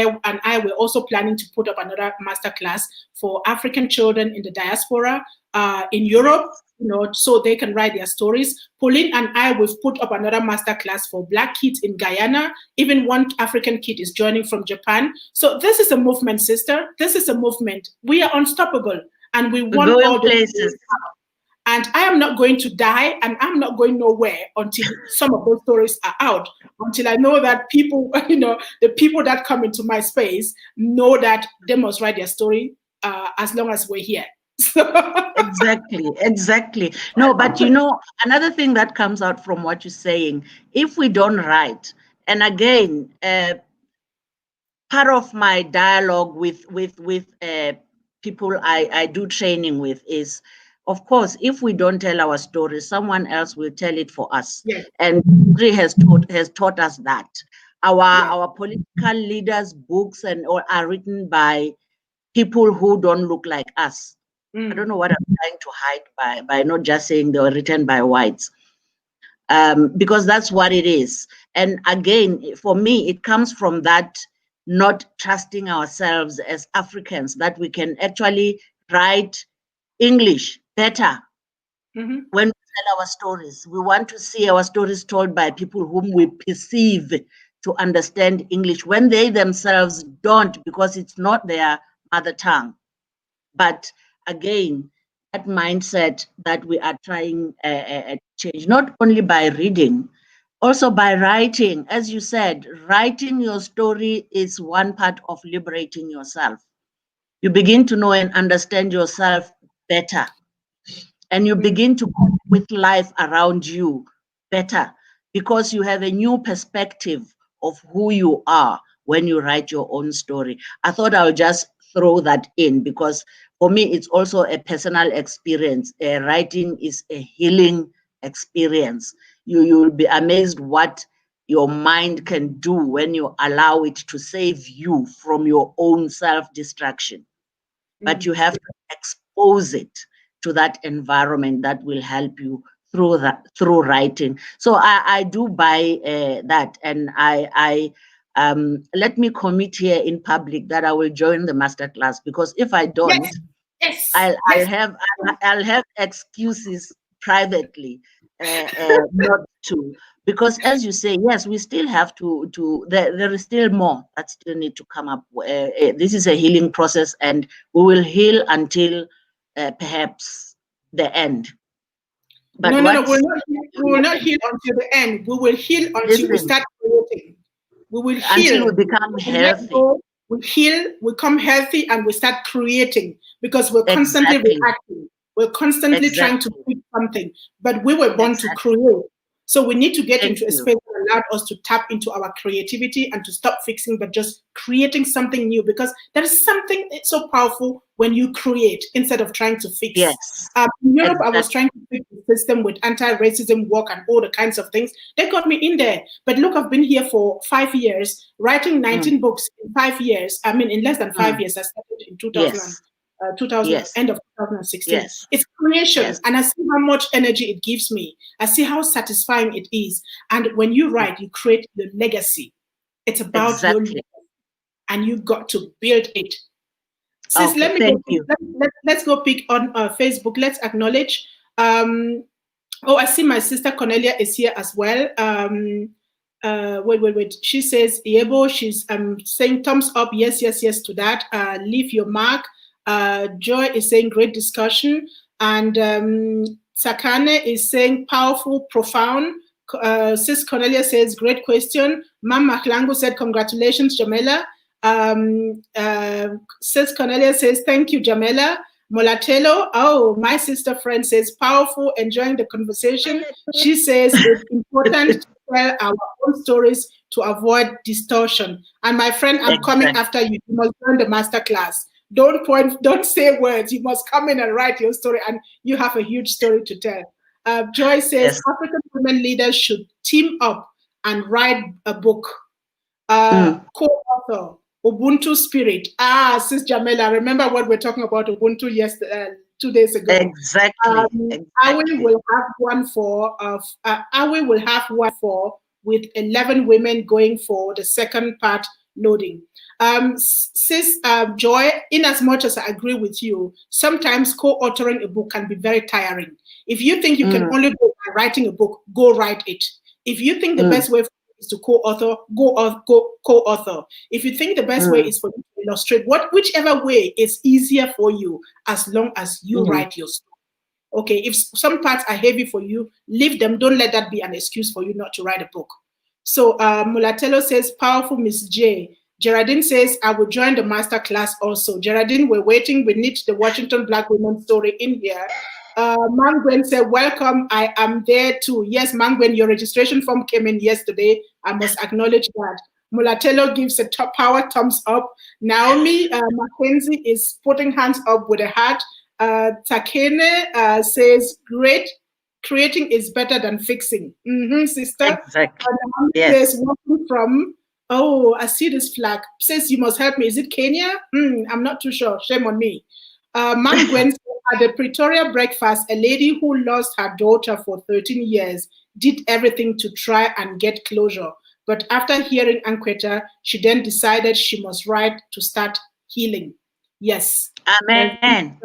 I were also planning to put up another masterclass for African children in the diaspora in Europe, so they can write their stories. Pauline and I, we've put up another masterclass for Black kids in Guyana. Even one African kid is joining from Japan. So this is a movement, sister. This is a movement. We are unstoppable, and we want all the places. And I am not going to die, and I'm not going nowhere until some of those stories are out, until I know that people, the people that come into my space know that they must write their story as long as we're here. Exactly. No, but another thing that comes out from what you're saying, if we don't write, and again, part of my dialogue with people I do training with is, of course, if we don't tell our story, someone else will tell it for us. Yes. And history has taught us that. Our political leaders' books and all are written by people who don't look like us. I don't know what I'm trying to hide by not just saying they were written by whites, because that's what it is. And again, for me, it comes from that not trusting ourselves as Africans, that we can actually write English better when we tell our stories. We want to see our stories told by people whom we perceive to understand English, when they themselves don't, because it's not their mother tongue. But again, that mindset that we are trying to change, not only by reading, also by writing. As you said, writing your story is one part of liberating yourself. You begin to know and understand yourself better, and you begin to cope with life around you better, because you have a new perspective of who you are when you write your own story. I thought I would just throw that in, because for me, it's also a personal experience. Writing is a healing experience. You'll be amazed what your mind can do when you allow it to save you from your own self-destruction. But you have to expose it to that environment that will help you through writing. So I do buy that, and I let me commit here in public that I will join the masterclass, because if I don't, I'll have excuses privately not to. Because as you say, yes, we still have to there is still more that still need to come up. This is a healing process, and we will heal until perhaps the end. But no, we will not heal until the end. We will heal until we start creating. We will heal until we become healthy. We heal, we become healthy, and we start creating, because we're constantly reacting. We're constantly trying to fix something, but we were born to create. So we need to get into a space that allows us to tap into our creativity and to stop fixing, but just creating something new, because there is something so powerful when you create instead of trying to fix. Yes. In Europe, I was trying to fix the system with anti-racism work and all the kinds of things. They got me in there. But look, I've been here for 5 years, writing 19 books in 5 years. I mean, in less than 5 years. I started in 2000. End of 2016. Yes. It's creation, and I see how much energy it gives me. I see how satisfying it is. And when you write, you create your legacy. It's about your legacy, and you got to build it. Sis, let's go pick on Facebook. Let's acknowledge. I see my sister Cornelia is here as well. wait. She says, Yebo, she's saying thumbs up, yes to that. Leave your mark. Joy is saying great discussion. And Sakane is saying powerful, profound. Sis Cornelia says, great question. Mam Maklangu said, congratulations, Jamela. Sis Cornelia says, thank you, Jamela. Molatelo, oh, my sister friend says, powerful, enjoying the conversation. She says it's important to tell our own stories to avoid distortion. And my friend, I'm coming after you. You must learn the masterclass. Don't point, don't say words. You must come in and write your story, and you have a huge story to tell. Joy says African women leaders should team up and write a book. Co-author, Ubuntu Spirit. Sis Jamela, remember what we're talking about Ubuntu 2 days ago. Exactly. Awi will have one for with 11 women going for the second part loading. Sis Joy, in as much as I agree with you, sometimes co-authoring a book can be very tiring. If you think you can only go by writing a book, go write it. If you think the best way is to co-author, go co-author. If you think the best way is for you to illustrate, whichever way is easier for you, as long as you write your story. Okay, if some parts are heavy for you, leave them. Don't let that be an excuse for you not to write a book. So Mulatello says, powerful Miss J. Geraldine says, I will join the master class also. Geraldine, we're waiting. We need the Washington Black women story in here. Mangwen said, welcome. I am there too. Yes, Mangwen, your registration form came in yesterday. I must acknowledge that. Mulatello gives a power thumbs up. Naomi Mackenzie is putting hands up with a heart. Takene says, great. Creating is better than fixing. Sister. Exactly. Says, working from, I see this flag. Says, you must help me. Is it Kenya? I'm not too sure. Shame on me. Mangwen at the Pretoria breakfast, a lady who lost her daughter for 13 years did everything to try and get closure. But after hearing Anqueta, she then decided she must write to start healing. Yes. Amen.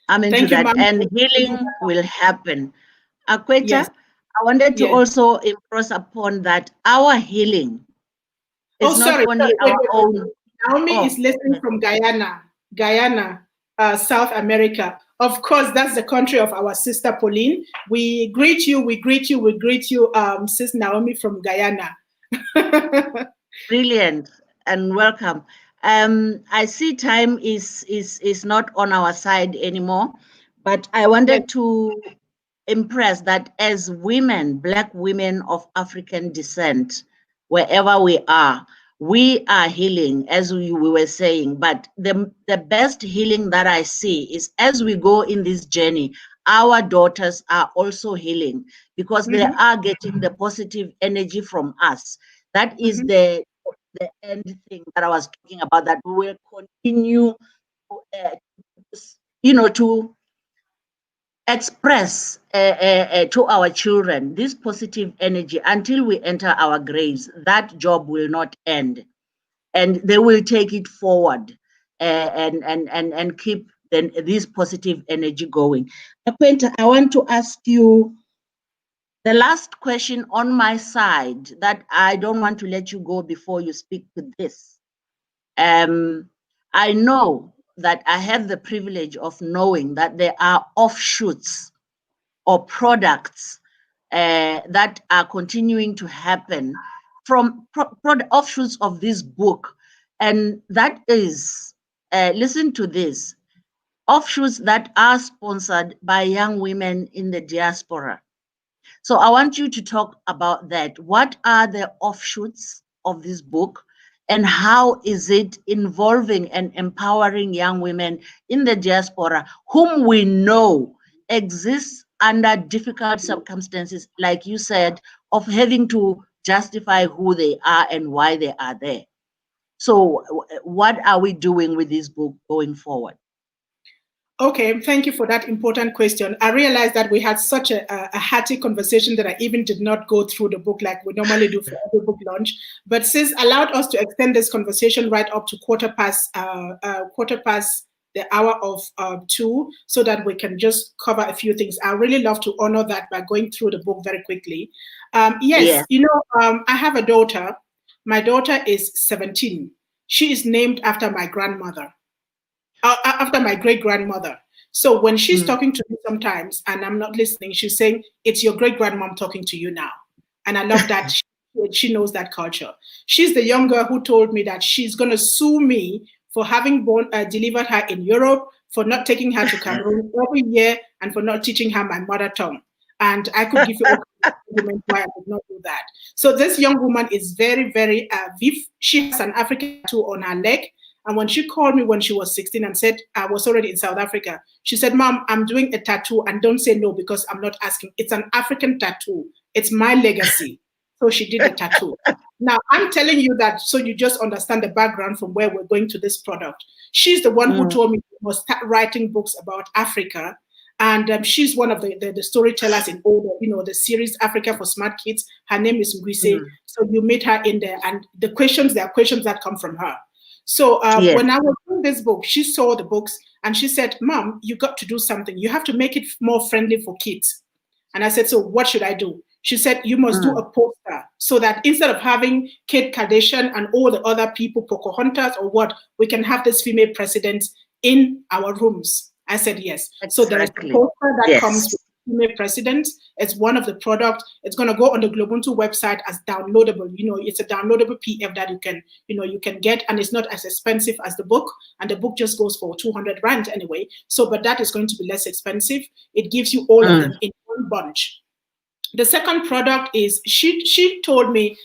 I'm into that. And healing will happen. Anqueta, yes. I wanted to also impress upon that our healing is not only our own. Naomi is listening from Guyana, South America. Of course, that's the country of our sister Pauline. We greet you, Sis Naomi from Guyana. Brilliant and welcome. I see time is not on our side anymore, but I wanted to impress that as women, Black women of African descent, wherever we are healing, as we were saying, but the best healing that I see is as we go in this journey, our daughters are also healing because they are getting the positive energy from us. That is the end thing that I was talking about, that we will continue to express to our children this positive energy until we enter our graves. That job will not end, and they will take it forward and keep this positive energy going. Anqueta, I want to ask you the last question on my side that I don't want to let you go before you speak to this. I know that I have the privilege of knowing that there are offshoots or products that are continuing to happen from offshoots of this book. And that is, listen to this, offshoots that are sponsored by young women in the diaspora. So I want you to talk about that. What are the offshoots of this book, and how is it involving and empowering young women in the diaspora whom we know exists under difficult circumstances, like you said, of having to justify who they are and why they are there? So what are we doing with this book going forward? Okay, thank you for that important question. I realized that we had such a hearty conversation that I even did not go through the book like we normally do for every book launch. But Sis allowed us to extend this conversation right up to quarter past the hour of 2 so that we can just cover a few things. I really love to honor that by going through the book very quickly. Yes, I have a daughter. My daughter is 17. She is named after my grandmother, after my great-grandmother. So when she's talking to me sometimes and I'm not listening, she's saying, it's your great-grandmom talking to you now. And I love that she knows that culture. She's the young girl who told me that she's going to sue me for having delivered her in Europe, for not taking her to Cameroon every year, and for not teaching her my mother tongue. And I could give you all arguments why I did not do that. So this young woman is very, very vif. She has an African tattoo on her leg. And when she called me when she was 16 and said, I was already in South Africa, she said, Mom, I'm doing a tattoo, and don't say no because I'm not asking. It's an African tattoo. It's my legacy. So she did the tattoo. Now, I'm telling you that so you just understand the background from where we're going to this product. She's the one who told me I must start writing books about Africa. And she's one of the storytellers in all the series Africa for Smart Kids. Her name is Ngwise. So you meet her in there, and there are questions that come from her. So when I was doing this book, she saw the books and she said, Mom, you got to do something. You have to make it more friendly for kids. And I said, so what should I do? She said, you must do a poster so that instead of having Kate Kardashian and all the other people, Pocahontas or what, we can have this female president in our rooms. I said, yes. Exactly. So there is a poster that comes with female president. It's one of the products. It's going to go on the GloBUNTU website as downloadable. It's a downloadable PDF that you can get, and it's not as expensive as the book. And the book just goes for 200 rand anyway. So, but that is going to be less expensive. It gives you all of them in one bunch. The second product is she told me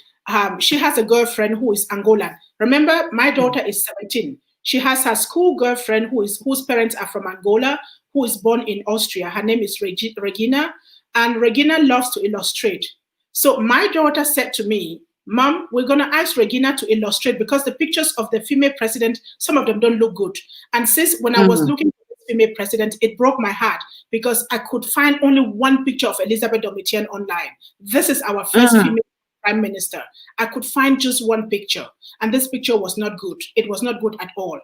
she has a girlfriend who is Angolan. Remember, my daughter is 17. She has her school girlfriend whose parents are from Angola, who is born in Austria. Her name is Regina, and Regina loves to illustrate. So my daughter said to me, Mom, we're going to ask Regina to illustrate because the pictures of the female president, some of them don't look good. And since when I was looking for the female president, it broke my heart because I could find only one picture of Elisabeth Domitien online. This is our first female prime minister. I could find just one picture, and this picture was not good. It was not good at all.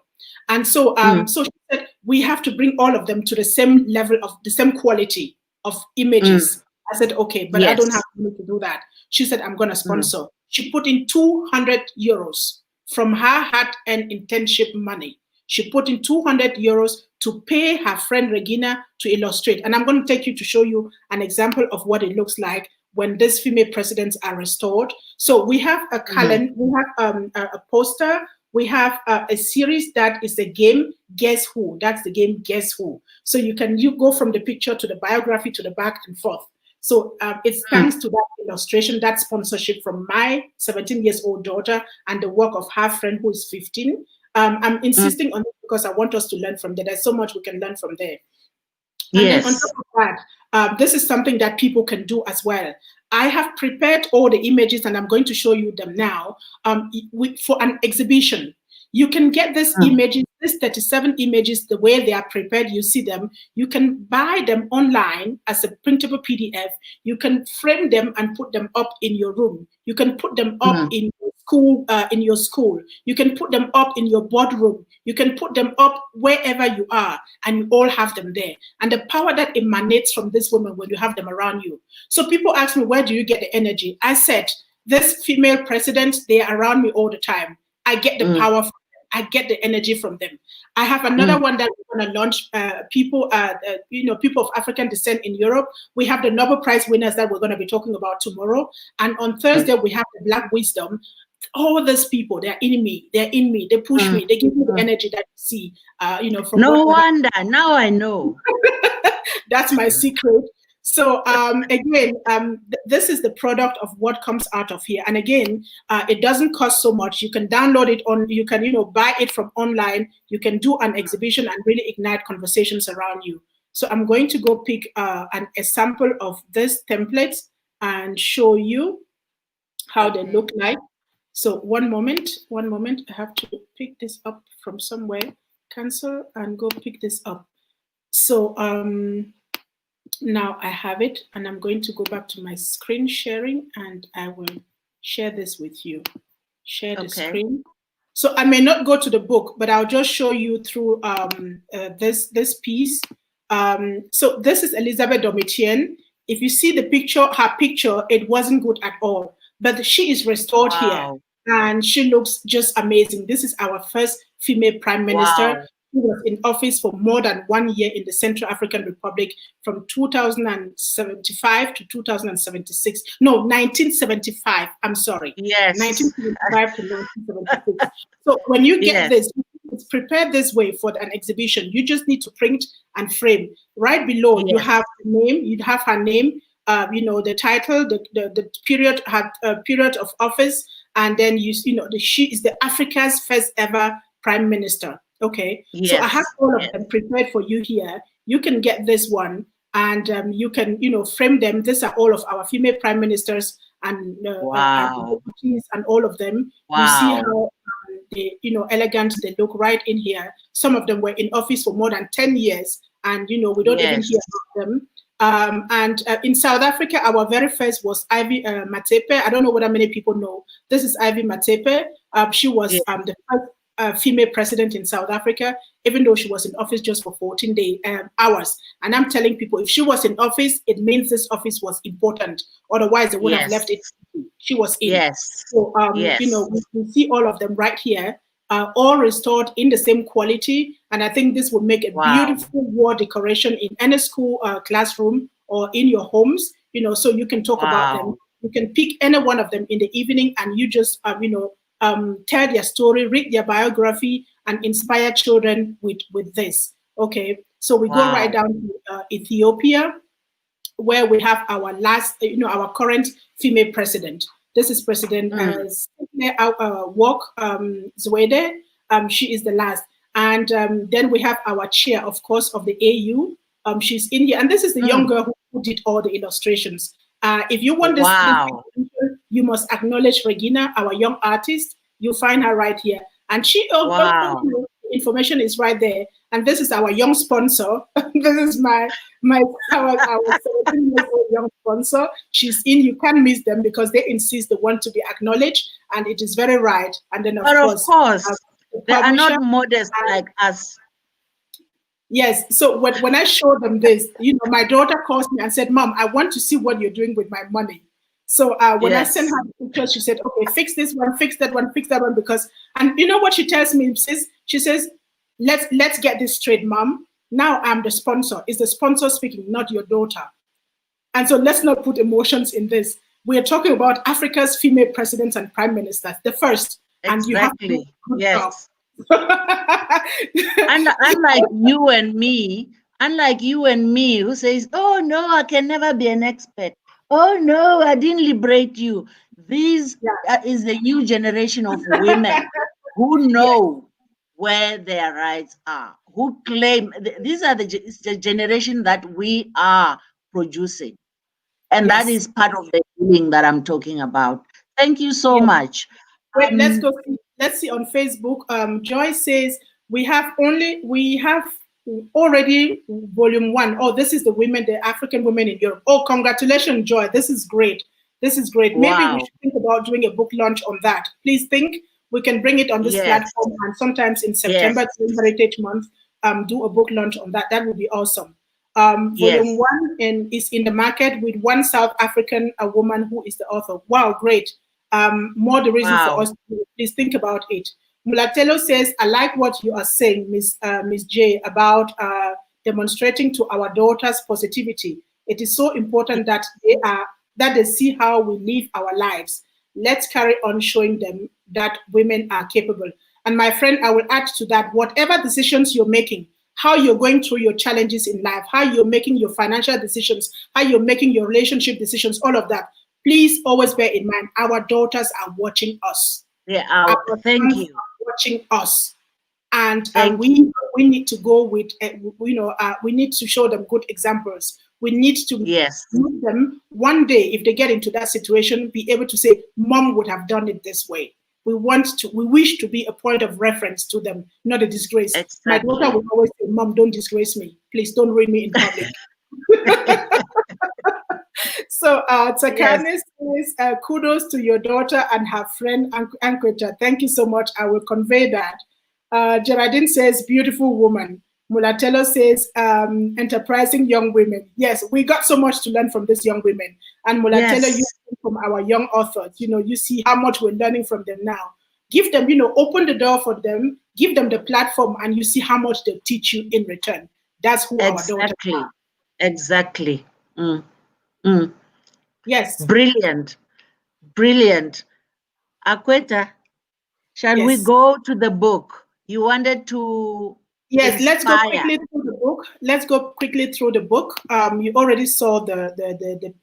And so, so she said, we have to bring all of them to the same level of the same quality of images. I said, okay, but I don't have money to do that. She said, I'm going to sponsor. She put in 200 euros from her hard-earned internship money. She put in 200 euros to pay her friend Regina to illustrate. And I'm going to take you to show you an example of what it looks like when these female presidents are restored. So we have a calendar, we have a poster, we have a series that is the game Guess Who. That's the game Guess Who. So you go from the picture to the biography to the back and forth. So it's thanks to that illustration, that sponsorship from my 17-year-old daughter and the work of her friend who is 15. I'm insisting on it because I want us to learn from there. There's so much we can learn from there. And then on top of that, this is something that people can do as well. I have prepared all the images and I'm going to show you them now for an exhibition. You can get these images, these 37 images, the way they are prepared, you see them. You can buy them online as a printable PDF. You can frame them and put them up in your room. You can put them up in your school. You can put them up in your boardroom. You can put them up wherever you are, and you all have them there. And the power that emanates from this woman when you have them around you. So people ask me, where do you get the energy? I said, this female president, they are around me all the time. I get the power from them. I get the energy from them. I have another one that we're going to launch. People of African descent in Europe. We have the Nobel Prize winners that we're going to be talking about tomorrow. And on Thursday, we have the Black Wisdom. All these people, they're in me. They're in me. They push me. They give me the energy that you see. From no wonder. Now I know. That's my secret. So again, this is the product of what comes out of here. And again, it doesn't cost so much. You can download it you can buy it from online. You can do an exhibition and really ignite conversations around you. So I'm going to go pick a sample of this template and show you how they look like. So one moment, I have to pick this up from somewhere, cancel and go pick this up. So now I have it, and I'm going to go back to my screen sharing, and I will share this with you. Share the screen. So I may not go to the book, but I'll just show you through this piece. So this is Elisabeth Domitien. If you see the picture, her picture, it wasn't good at all. But she is restored here, and she looks just amazing. This is our first female prime minister. She was in office for more than 1 year in the Central African Republic from 2075 to 2076. No, 1975. I'm sorry. Yes. 1975 to 1976. So when you get this, it's prepared this way for an exhibition. You just need to print and frame. Right below, you have the name. You'd have her name. The title, the period, her period of office, and then she is the Africa's first ever prime minister. Okay, so I have all of them prepared for you here. You can get this one, and you can frame them. These are all of our female prime ministers and deputies and all of them. You see how they elegant they look right in here. Some of them were in office for more than 10 years, and we don't even hear about them. And in South Africa, our very first was Ivy Matepe. I don't know whether many people know. This is Ivy Matepe. She was the first female president in South Africa, even though she was in office just for 14 hours. And I'm telling people, if she was in office, it means this office was important. Otherwise, they would have left it. She was in. So, we see all of them right here, all restored in the same quality. And I think this will make a beautiful wall decoration in any school classroom or in your homes, so you can talk about them. You can pick any one of them in the evening, and you just, tell their story, read their biography, and inspire children with this. Okay, so we go right down to Ethiopia, where we have our last, our current female president. This is President Walk Zwede. She is the last. And then we have our chair, of course, of the AU. She's in here. And this is the young girl who did all the illustrations. If you want this, you must acknowledge Regina, our young artist. You find her right here. And she, information is right there. And this is our young sponsor. This is our 17-year-old young sponsor. She's in. You can't miss them because they insist they want to be acknowledged, and it is very right. And then of course, they are not modest like us. Yes. So when I showed them this, my daughter calls me and said, "Mom, I want to see what you're doing with my money." So when I sent her the picture, she said, "Okay, fix this one, fix that one, fix that one." Because, and you know what she tells me, sis? She says, Let's get this straight, Mom. Now I'm the sponsor. It's the sponsor speaking, not your daughter. And so let's not put emotions in this. We are talking about Africa's female presidents and prime ministers, the first. And you have to do a good job. Unlike you and me, who says, "Oh no, I can never be an expert. Oh no, I didn't liberate you." This is the new generation of women who know where their rights are, who claim. These are the generation that we are producing, and that is part of the healing that I'm talking about. Thank you so much. Wait, let's go. Let's see on Facebook. Joy says we have already volume 1. Oh, this is the women, the African women in Europe. Oh, congratulations, Joy. This is great. This is great. Maybe we should think about doing a book launch on that. Please think. We can bring it on this platform, and sometimes in September, Heritage Month, do a book launch on that. That would be awesome. Volume 1 is in the market with one South African woman who is the author. Wow, great. More the reason for us to please think about it. Mulatelo says, "I like what you are saying, Miss J, about demonstrating to our daughters positivity. It is so important that they see how we live our lives. Let's carry on showing them that women are capable." And my friend, I will add to that, whatever decisions you're making, how you're going through your challenges in life, how you're making your financial decisions, how you're making your relationship decisions, all of that, please always bear in mind, our daughters are watching us. Thank you. Watching us. And we need to go with, we need to show them good examples. We need to make them one day, if they get into that situation, be able to say, "Mom would have done it this way." We wish to be a point of reference to them, not a disgrace. My daughter will always say, "Mom, don't disgrace me. Please don't read me in public." So Tsakane says, kudos to your daughter and her friend, Ankweta. Thank you so much. I will convey that. Geraldine says, beautiful woman. Mulatelo says, enterprising young women. Yes, we got so much to learn from these young women. And Mulatelo, you learn from our young authors. You see how much we're learning from them now. Give them, open the door for them, give them the platform, and you see how much they teach you in return. That's who our daughters are. Exactly. Yes. Brilliant. Brilliant. Akweta, shall we go to the book? You wanted to Yes, let's go quickly through the book. Let's go quickly through the book. You already saw the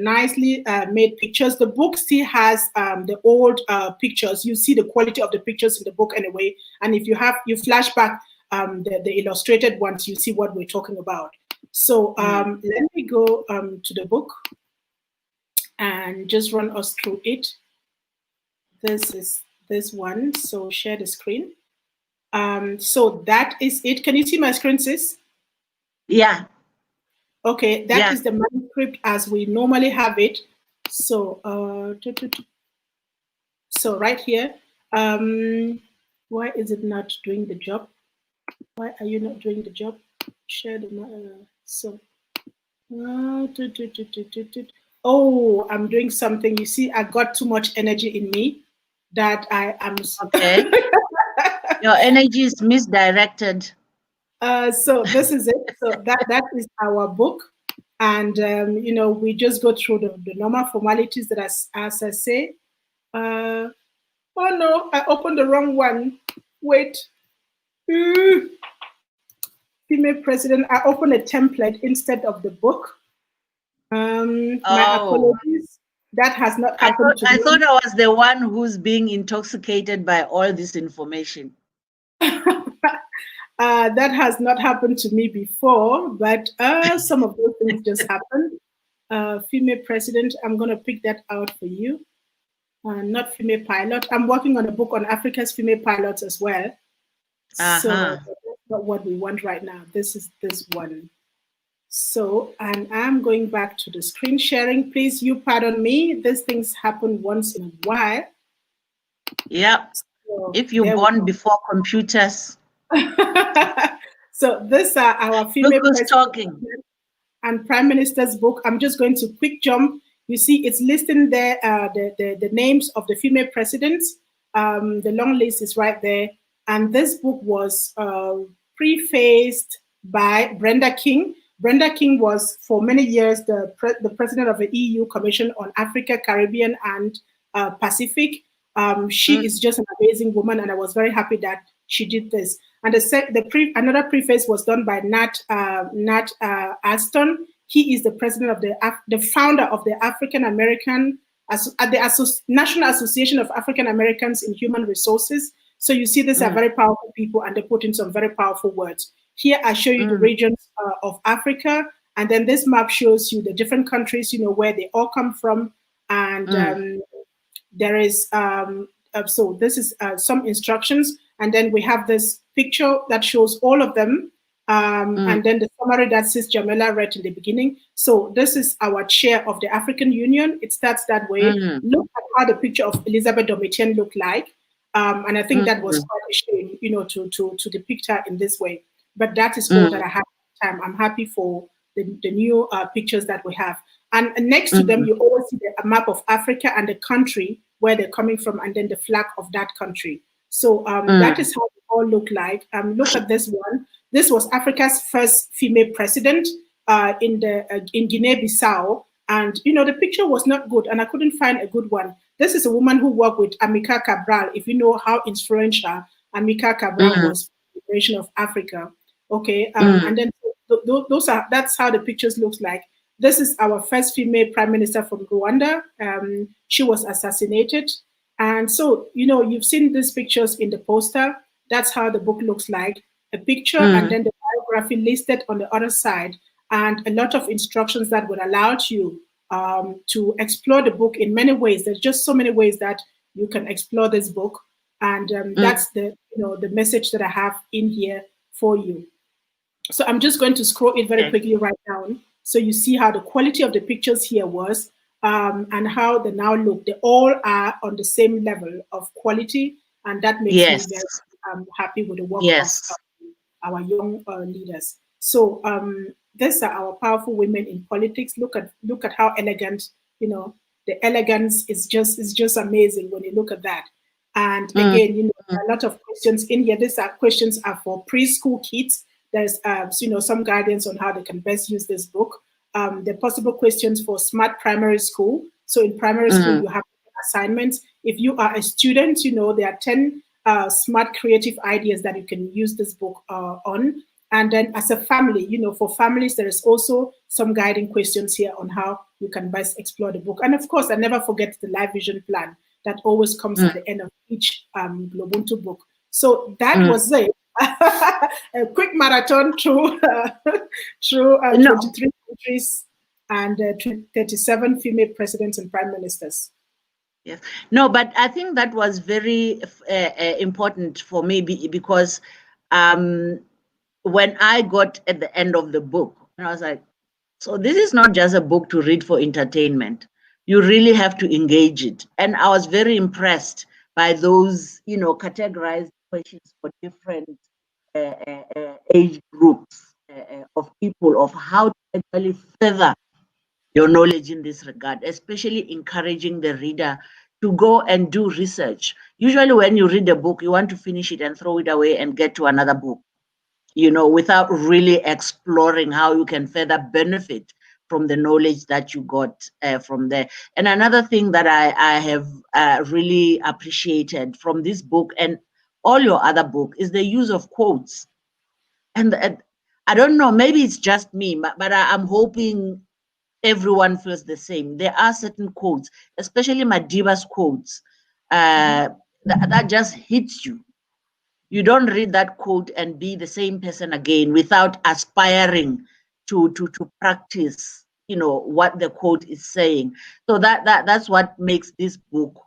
nicely made pictures. The book still has the old pictures. You see the quality of the pictures in the book anyway. And if you flash back the illustrated ones, you see what we're talking about. So let me go to the book and just run us through it. This is this one. So share the screen. So that is it. Can you see my screen, sis? Yeah. Okay, that is the manuscript as we normally have it. So, so right here, why is it not doing the job? Why are you not doing the job? Share the, oh, I'm doing something. You see, I got too much energy in me that I am. Okay. Your energy is misdirected. So this is it. So that is our book. And, we just go through the normal formalities that as I say. Oh, no, I opened the wrong one. Wait. Female president, I opened a template instead of the book. My apologies. That has not happened to me. I thought I was the one who's being intoxicated by all this information. That has not happened to me before, but some of those things just happened. Female president, I'm going to pick that out for you. Not female pilot. I'm working on a book on Africa's female pilots as well. So that's not what we want right now. This is this one. So, and I'm going back to the screen sharing. Please, you pardon me. These things happen once in a while. Yeah. So if you're born before computers. So these are our female president talking and prime minister's book. I'm just going to quick jump. You see, it's listing there the names of the female presidents. The long list is right there. And this book was prefaced by Brenda King. Brenda King was for many years the president of the EU Commission on Africa, Caribbean, and Pacific. She is just an amazing woman, and I was very happy that she did this. And another preface was done by Nat Aston. He is the president of the founder of the African American National Association of African Americans in Human Resources. So you see, these are very powerful people, and they put in some very powerful words. Here I show you the regions of Africa, and then this map shows you the different countries, where they all come from. And there is so this is some instructions, and then we have this picture that shows all of them. And then the summary that Sis Jamela read in the beginning. So this is our chair of the African Union. It starts that way. Look at how the picture of Elisabeth Domitien looked like. And I think that was quite a shame, to depict her in this way. But that is all that I have at the time. I'm happy for the new pictures that we have. And next to them, you always see a map of Africa and the country where they're coming from, and then the flag of that country. So that is how they all look like. Look at this one. This was Africa's first female president in Guinea-Bissau. And, the picture was not good, and I couldn't find a good one. This is a woman who worked with Amilcar Cabral, if you know how influential Amilcar Cabral was in the nation of Africa. Okay, and then that's how the pictures looks like. This is our first female prime minister from Rwanda. She was assassinated. And so, you've seen these pictures in the poster. That's how the book looks like. A picture and then the biography listed on the other side, and a lot of instructions that would allow you to explore the book in many ways. There's just so many ways that you can explore this book. And that's the message that I have in here for you. So I'm just going to scroll it very quickly right down. So you see how the quality of the pictures here was. and how they now look. They all are on the same level of quality, and that makes me Yes. very happy with the work Yes. of our young leaders. So these are our powerful women in politics. Look at how elegant, the elegance is just amazing when you look at that. And again, there are a lot of questions in here. These are questions are for preschool kids. There's some guidance on how they can best use this book. The possible questions for smart primary school. So in primary school, you have assignments. If you are a student, there are 10 smart creative ideas that you can use this book on. And then as a family, for families, there is also some guiding questions here on how you can best explore the book. And of course, I never forget the life vision plan that always comes at the end of each Globuntu book. So that was it. A quick marathon through 23 countries and 37 female presidents and prime ministers. Yes. No, but I think that was very important for me because when I got at the end of the book, I was like, so this is not just a book to read for entertainment. You really have to engage it. And I was very impressed by those, categorized questions for different age groups of people, of how to actually further your knowledge in this regard, especially encouraging the reader to go and do research. Usually when you read a book, you want to finish it and throw it away and get to another book, without really exploring how you can further benefit from the knowledge that you got from there. And another thing that I have really appreciated from this book and all your other book is the use of quotes. And I don't know, maybe it's just me, but I'm hoping everyone feels the same. There are certain quotes, especially Madiba's quotes, that just hits you. You don't read that quote and be the same person again without aspiring to practice, what the quote is saying. So that's what makes this book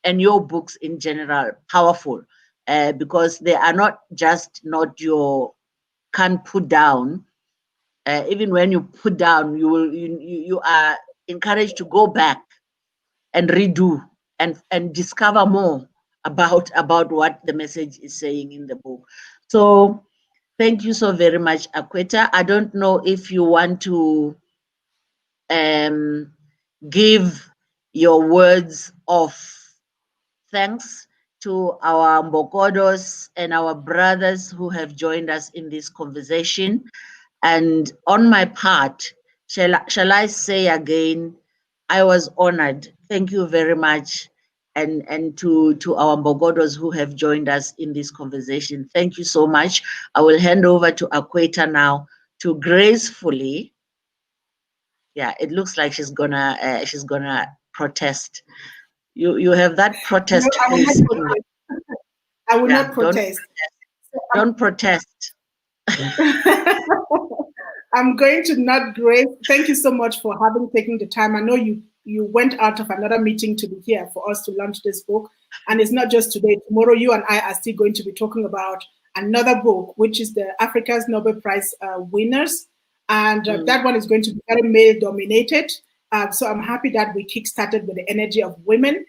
and your books in general powerful, because they are not your can't put down. Even when you put down, you are encouraged to go back and redo and discover more about what the message is saying in the book. So thank you so very much, Akweta. I don't know if you want to give your words of thanks to our Mbokodos and our brothers who have joined us in this conversation. And on my part, shall I say again, I was honored. Thank you very much. And to our Mbogodos who have joined us in this conversation. Thank you so much. I will hand over to Akweta now to gracefully. Yeah, it looks like she's gonna protest. You have that protest face. I will not protest. Don't protest. I'm going to not grace. Thank you so much for taking the time. I know you went out of another meeting to be here for us to launch this book. And it's not just today. Tomorrow, you and I are still going to be talking about another book, which is the Africa's Nobel Prize winners. And that one is going to be very male dominated. So I'm happy that we kickstarted with the energy of women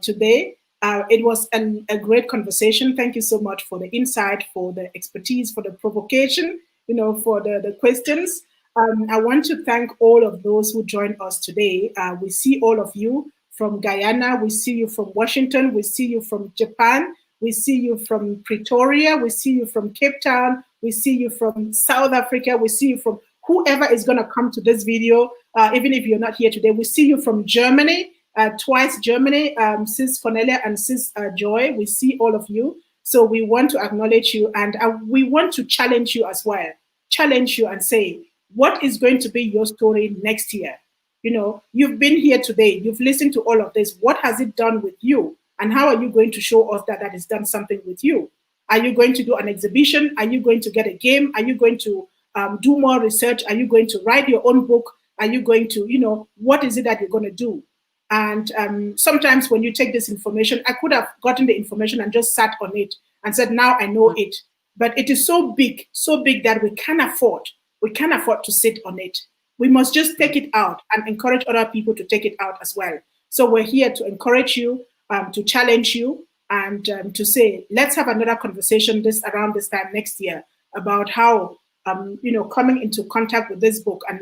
today. It was a great conversation. Thank you so much for the insight, for the expertise, for the provocation, for the questions. I want to thank all of those who joined us today. We see all of you from Guyana. We see you from Washington. We see you from Japan. We see you from Pretoria. We see you from Cape Town. We see you from South Africa. We see you from whoever is going to come to this video, even if you're not here today. We see you from Germany. Twice Germany, Sis Cornelia and Sis Joy. We see all of you. So we want to acknowledge you, and we want to challenge you as well. Challenge you and say, what is going to be your story next year? You've been here today. You've listened to all of this. What has it done with you? And how are you going to show us that has done something with you? Are you going to do an exhibition? Are you going to get a game? Are you going to do more research? Are you going to write your own book? Are you going to, what is it that you're going to do? And sometimes when you take this information, I could have gotten the information and just sat on it and said, now I know it. But it is so big that we can't afford to sit on it. We must just take it out and encourage other people to take it out as well. So we're here to encourage you, to challenge you, and to say, let's have another conversation around this time next year about how coming into contact with this book and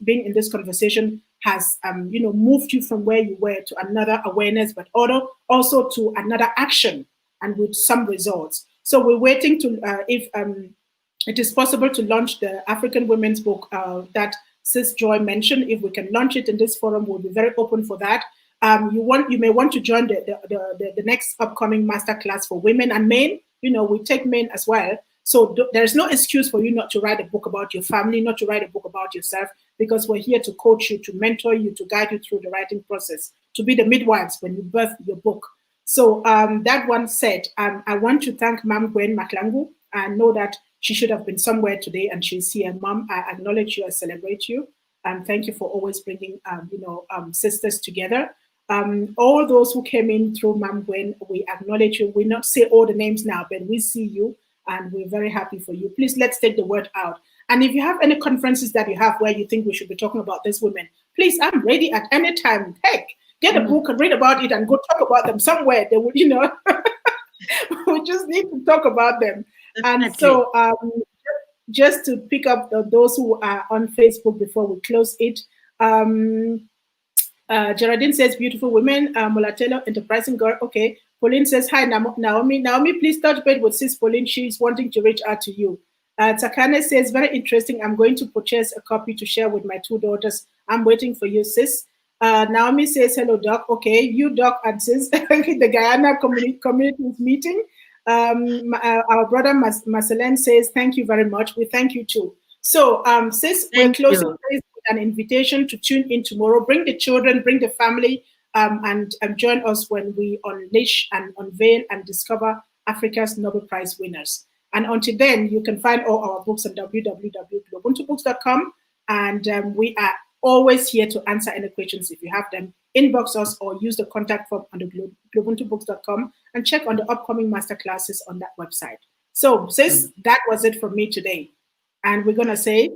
being in this conversation has moved you from where you were to another awareness, but also to another action and with some results. So we're waiting to if it is possible to launch the African women's book that Sis Joy mentioned. If we can launch it in this forum, we'll be very open for that. You may want to join the next upcoming masterclass for women and men. We take men as well. So there's no excuse for you not to write a book about your family, not to write a book about yourself, because we're here to coach you, to mentor you, to guide you through the writing process, to be the midwives when you birth your book. So that one said, I want to thank Mam Gwen Maklangu. I know that she should have been somewhere today and she's here. Mom, I acknowledge you, I celebrate you. And thank you for always bringing, sisters together. All those who came in through Mam Gwen, we acknowledge you. We not say all the names now, but we see you and we're very happy for you. Please, let's take the word out. And if you have any conferences that you have where you think we should be talking about these women, please, I'm ready at any time. Heck, get a book and read about it and go talk about them somewhere. They would, we just need to talk about them. Definitely. And so just to pick up those who are on Facebook before we close it, Geraldine says, beautiful women. Mulatelo, enterprising girl. Okay. Pauline says, hi, Naomi. Naomi, please touch base with Sis Pauline. She's wanting to reach out to you. Takane says, very interesting. I'm going to purchase a copy to share with my 2 daughters. I'm waiting for you, Sis. Naomi says, hello, Doc. Okay, you, Doc, and Sis. The Guyana community is meeting. Our brother Marcelin says, thank you very much. We thank you too. So, Sis, we're closing with an invitation to tune in tomorrow. Bring the children, bring the family, and join us when we unleash and unveil and discover Africa's Nobel Prize winners. And until then, you can find all our books on www.globuntubooks.com. And we are always here to answer any questions if you have them. Inbox us or use the contact form on the globuntubooks.com and check on the upcoming masterclasses on that website. So, Sis, that was it from me today. And we're going to say,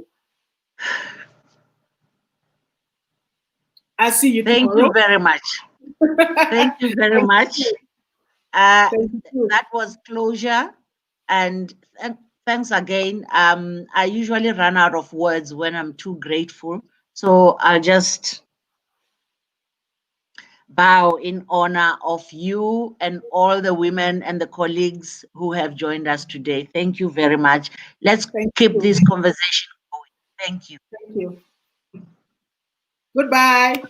I'll see you tomorrow. Thank you very much. Thank you very much. That was closure. And thanks again. I usually run out of words when I'm too grateful. So I'll just bow in honor of you and all the women and the colleagues who have joined us today. Thank you very much. Let's keep this conversation going. Thank you. Thank you. Goodbye.